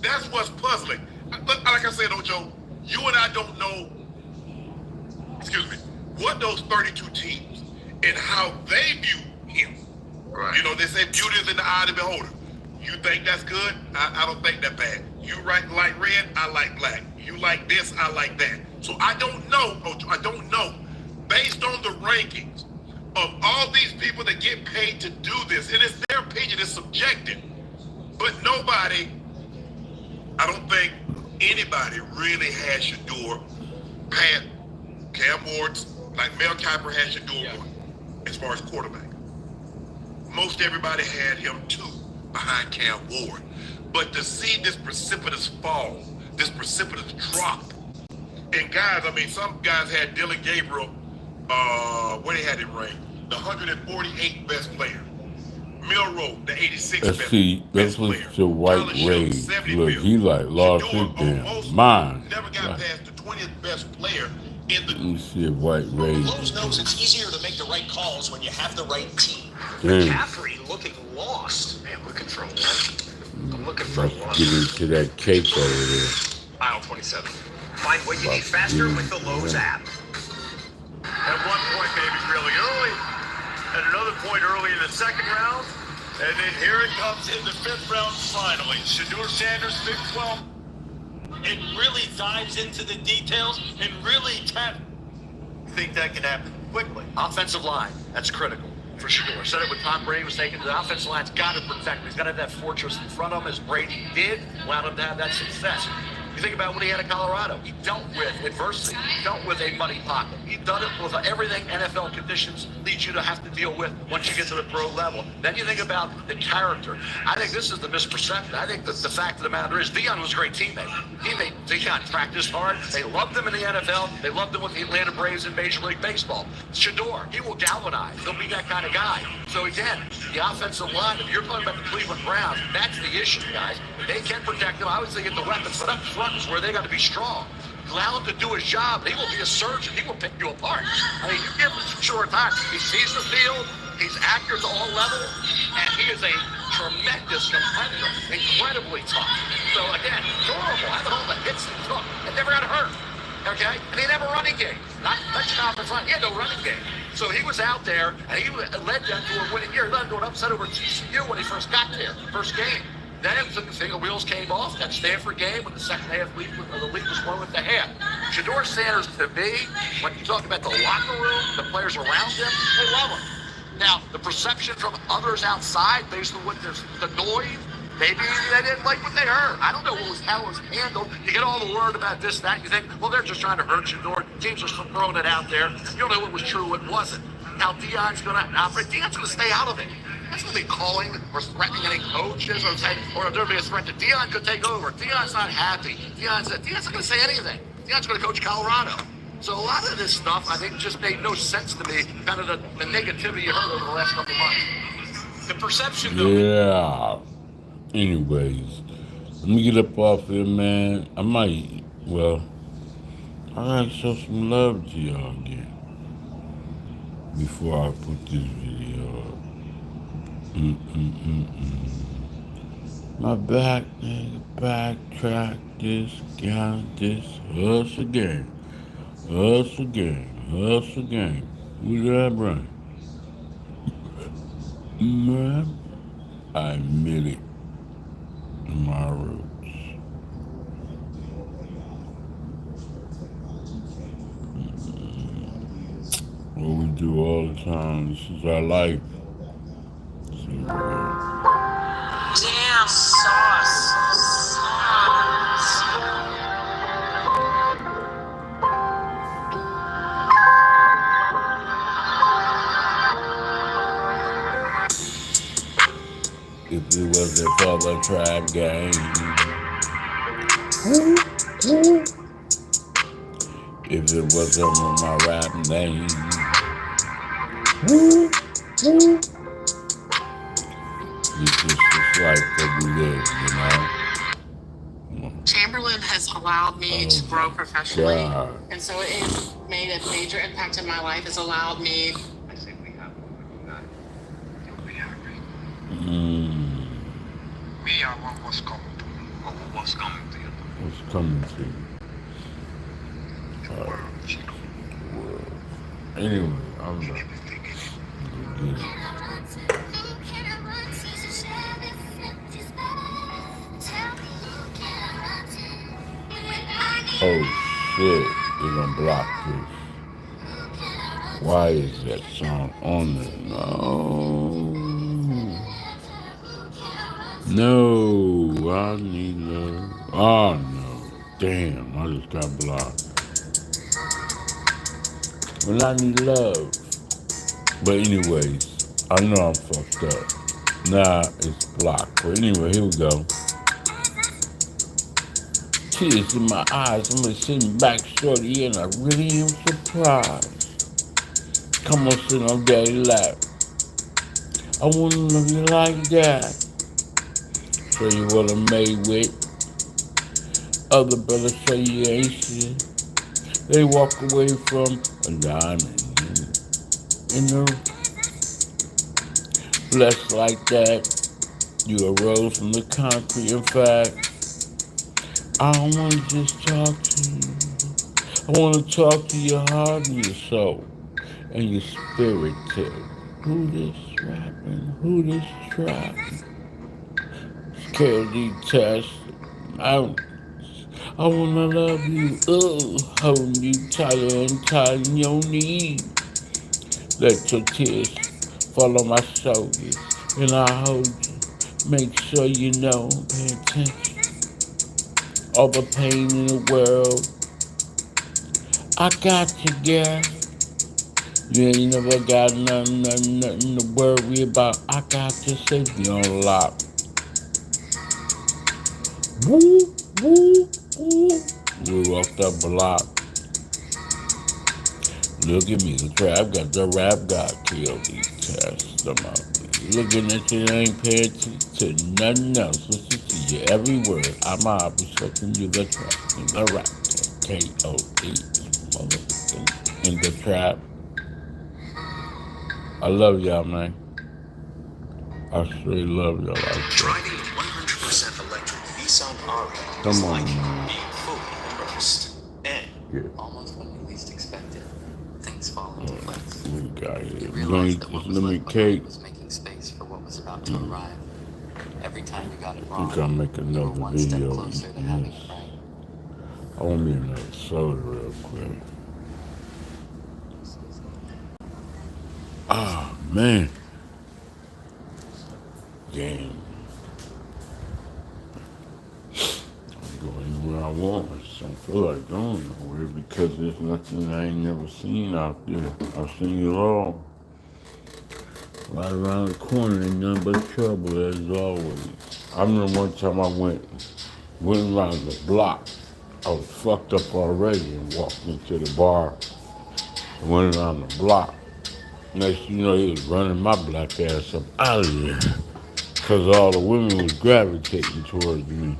that's what's puzzling. Like I said, Ojo, you and I don't know, what those 32 teams and how they view him. Right. You know, they say beauty is in the eye of the beholder. You think that's good? I don't think that bad. You like red, I like black. You like this, I like that. So I don't know, Ojo, I don't know. Based on the rankings of all these people that get paid to do this, and it's their opinion, it's subjective. But nobody, I don't think anybody really had Shador past Cam Ward's, like Mel Kiper had Shador as far as quarterback. Most everybody had him too behind Cam Ward. But to see this precipitous fall, this precipitous drop, and guys, I mean, some guys had Dylan Gabriel, where they had him ranked, the 148th best player. Milroe, the 86th best player. That's what's the white rage. Look, he like lost his damn mind. Never got past the 20th best player in the... Let me see a white rage. Lowe's knows it's easier to make the right calls when you have the right team. Damn. McCaffrey looking lost. Man, looking for one. I'm looking for one. Get into that cake over there. Aisle 27. Find what you need faster with the Lowe's app. At one point, maybe really early. At another point early in the second round. And then here it comes in the fifth round finally. Shador Sanders, Big 12. It really dives into the details and really think that can happen quickly. Offensive line, that's critical for Shador. Said it when Tom Brady was taken to the offensive line's got to protect him. He's got to have that fortress in front of him, as Brady did, allowed him to have that success. You think about what he had at Colorado. He dealt with adversity. He dealt with a muddy pocket. He done it with everything NFL conditions lead you to have to deal with once you get to the pro level. Then you think about the character. I think this is the misperception. I think that the fact of the matter is Deion was a great teammate. Deion practiced hard. They loved him in the NFL. They loved him with the Atlanta Braves in Major League Baseball. Shador, he will galvanize. He'll be that kind of guy. So again, the offensive line, if you're talking about the Cleveland Browns, that's the issue, guys. They can protect him. Obviously get the weapons, but up front is where they got to be strong. Allow him to do his job. He will be a surgeon. He will pick you apart. I mean, you give him some short time. He sees the field. He's accurate to all levels, and he is a tremendous competitor, incredibly tough. So again, durable. I don't know the hits he took. It never got hurt. Okay, and he never running game. Not touchdown in front. He had no running game. So he was out there, and he led them to a winning year. He led them to an upset over TCU when he first got there, first game. Then the finger wheels came off. That Stanford game when the second half the league was won with the half. Shador Sanders, to me, when you talk about the locker room, the players around him, they love him. Now, the perception from others outside, based on what the noise, maybe they didn't like what they heard. I don't know how it was handled. You get all the word about this, that, you think, well, they're just trying to hurt Shador. Teams are throwing it out there. You don't know what was true, what wasn't. How Deion's going to operate. Deion's going to stay out of it. That's going to be calling or threatening any coaches or saying, or there'll be a threat that Deion could take over. Deion's not happy. Deion's not going to say anything. Deion's going to coach Colorado. So a lot of this stuff, I think, just made no sense to me, kind of the negativity you heard over the last couple months. The perception, though. Yeah. Anyways, let me get up off here, man. I gotta show some love to y'all again before I put this video up. My backtrack this, got this, hustle game. Who's that, Brian? Man, I admit it. My roots. What we do all the time. This is our life. Damn sauce. If it wasn't for the trap game, if it wasn't for my rap name, it's just this life that we live, you know? Chamberlain has allowed me to grow professionally, and so it's made a major impact in my life. It's allowed me What's coming to you? What's coming to you? What's coming to you? Anyway, I'm done. Oh shit, you're gonna block this. Why is that song on there? No, I need love. Oh no, damn, I just got blocked. When I need love. But anyways, I know I'm fucked up. Nah, it's blocked. But anyway, here we go. Tears in my eyes, I'm just sitting back shorty and I really am surprised. Come on, sit on daddy lap. I wanna love you like that. Show you what I'm made with. Other brothers say you ain't shit. They walk away from a diamond in the blessed like that. You arose from the concrete. In fact, I don't wanna just talk to you. I wanna talk to your heart and your soul and your spirit too. Who this rapping? Who this trapping? Security test. I wanna love you, hold you tighter and tighter in your knees. Let your tears fall on my shoulders, and I hold you. Make sure you know, pay attention. All the pain in the world, I got you, girl. You ain't never got nothing to worry about. I got your safety on lock. Woo, woo, woo. We walked up block. Look at me, the trap got the rap god killed these testimonies. Looking at you, ain't paying attention to nothing else. Listen to your every word. I'm out respecting you, the trap, in the rap. K-O-E, motherfucking, in the trap. I love y'all, man. I straight love y'all. Driving the 100% electric Nissan Ari Come is on, like man. being fully immersed. And Almost when you least expect it, things fall into place. We got it. You We're gonna realize eat that this what was lemon left cake. behind was making space for what was about to arrive. Every time you got it We're wrong, gonna make you were another one step video on closer to having this. it right. I want me another soda real quick. Ah, man. Damn. I'm going where I want. I just don't feel like going nowhere because there's nothing I ain't never seen out there. I've seen it all. Right around the corner, ain't nothing but trouble as always. I remember one time I went around the block. I was fucked up already and walked into the bar and went around the block. Next thing you know, he was running my black ass up out of there because all the women was gravitating towards me.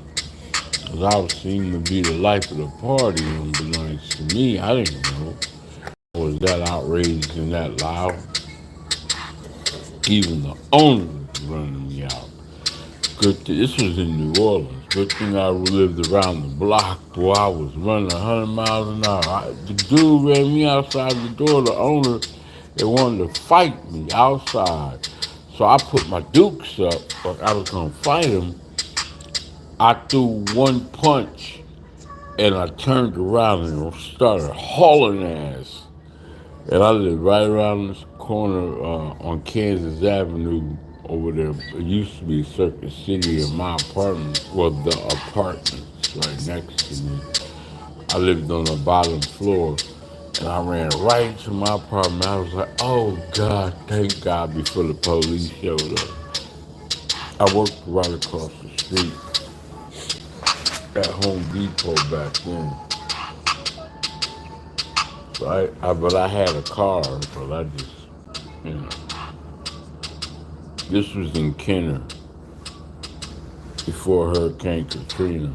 Because I was seen to be the life of the party, unbeknownst to me. I didn't know. I was that outraged and that loud. Even the owner was running me out. This was in New Orleans. Good thing I lived around the block. Boy, I was running 100 miles an hour. The dude ran me outside the door. The owner, they wanted to fight me outside. So I put my dukes up, like I was gonna fight him. I threw one punch, and I turned around and started hauling ass. And I live right around this corner on Kansas Avenue over there. It used to be Circuit City in my apartment, well, the apartments right next to me. I lived on the bottom floor, and I ran right into my apartment. I was like, oh, God, thank God, before the police showed up. I worked right across the street at Home Depot back then. So but I had a car, but I just, you know. This was in Kenner before Hurricane Katrina.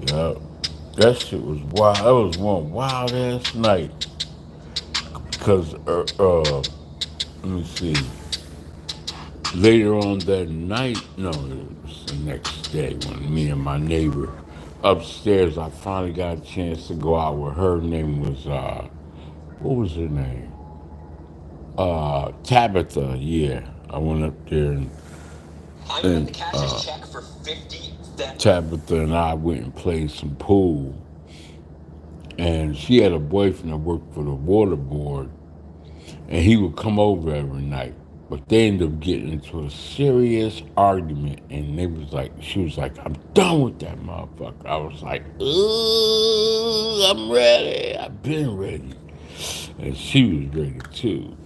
Yup. That shit was wild. That was one wild ass night. Because, let me see. Later on that night, no, it was the next day when me and my neighbor upstairs, I finally got a chance to go out with her. Her name was, what was her name? Tabitha, yeah. I went up there and Tabitha and I went and played some pool. And she had a boyfriend that worked for the water board, and he would come over every night. But they ended up getting into a serious argument, and she was like, I'm done with that motherfucker. I was like, ooh, I'm ready. I've been ready. And she was ready too.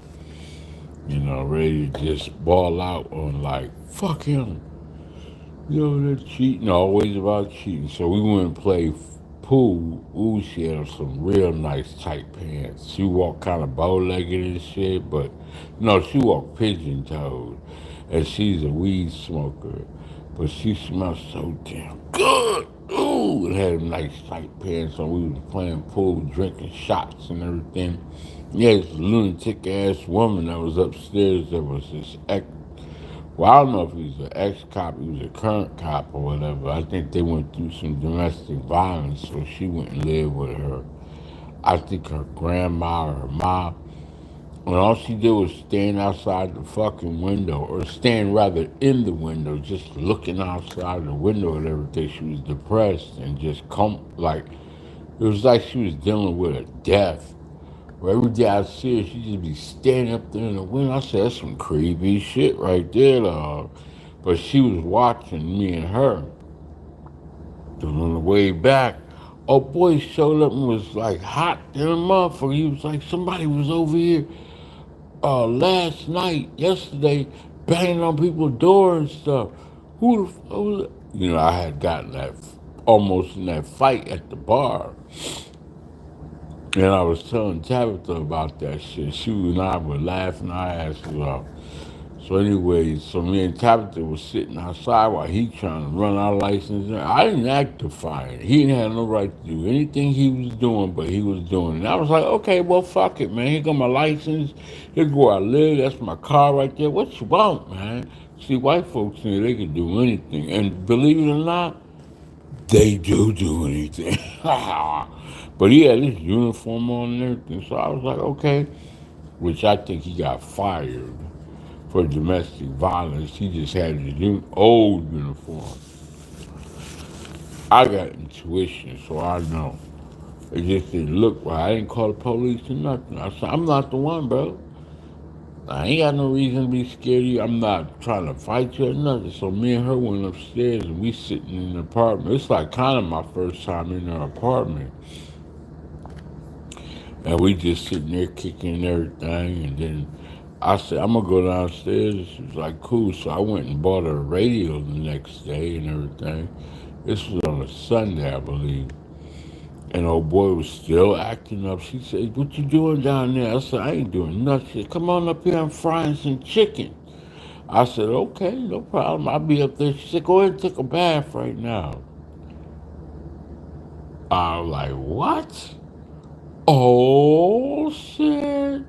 You know, ready to just ball out on like, fuck him. You know, they're cheating, always about cheating. So we went and played pool. Ooh, she had some real nice tight pants. She walked kind of bow-legged and shit, but no, she walked pigeon-toed. And she's a weed smoker, but she smelled so damn good. Ooh, and had nice tight pants on. We was playing pool, drinking shots and everything. Yeah, this lunatic ass woman that was upstairs that was this well, I don't know if he was an ex-cop, he was a current cop or whatever. I think they went through some domestic violence, so she went and lived with her. I think her grandma or her mom. And all she did was stand outside the fucking window, or stand rather in the window, just looking outside the window and everything. She was depressed and just it was like she was dealing with a death. Well, every day I see her, she just be standing up there in the window. I said, that's some creepy shit right there, dog. But she was watching me and her. And on the way back, oh boy showed up and was like hot in a motherfucker. He was like, somebody was over here yesterday, banging on people's doors and stuff. Who the fuck was that? You know, I had gotten almost in that fight at the bar. And I was telling Tabitha about that shit. She and I were laughing our asses off. So anyways, so me and Tabitha was sitting outside while he trying to run our license. I didn't act defiant. He didn't have no right to do anything he was doing, but he was doing it. And I was like, okay, well, fuck it, man. Here go my license. Here's where I live. That's my car right there. What you want, man? See, white folks think they can do anything. And believe it or not, they do anything. But he had his uniform on and everything. So I was like, okay. Which I think he got fired for domestic violence. He just had his old uniform. I got intuition, so I know. It just didn't look right. I didn't call the police or nothing. I said, I'm not the one, bro. I ain't got no reason to be scared of you. I'm not trying to fight you or nothing. So me and her went upstairs and we sitting in the apartment. It's like kind of my first time in her apartment. And we just sitting there kicking and everything. And then I said, I'm going to go downstairs. She was like, cool. So I went and bought her a radio the next day and everything. This was on a Sunday, I believe. And old boy was still acting up. She said, what you doing down there? I said, I ain't doing nothing. She said, come on up here, I'm frying some chicken. I said, okay, no problem. I'll be up there. She said, go ahead and take a bath right now. I was like, what? Oh, shit.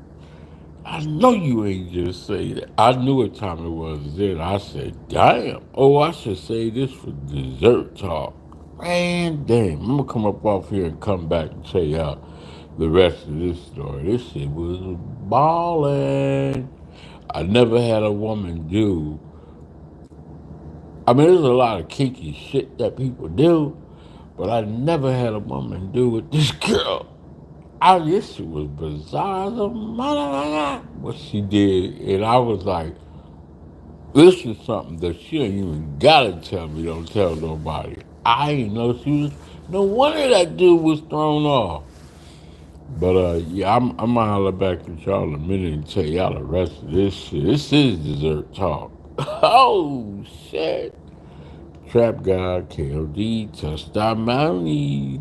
I know you ain't just say that. I knew what time it was then. I said, damn. Oh, I should say this for dessert talk. Man, damn. I'm going to come up off here and come back and tell y'all the rest of this story. This shit was ballin'. I never had a woman do. I mean, there's a lot of kinky shit that people do, but I never had a woman do with this girl. This shit was bizarre as a mother, what she did. And I was like, this is something that she ain't even gotta tell me, don't tell nobody. I ain't know she was, no wonder that dude was thrown off. But yeah, I'm gonna holler back at y'all in a minute and tell y'all the rest of this shit. This is dessert talk. Oh, shit. Trap God, KOD, Testimonies.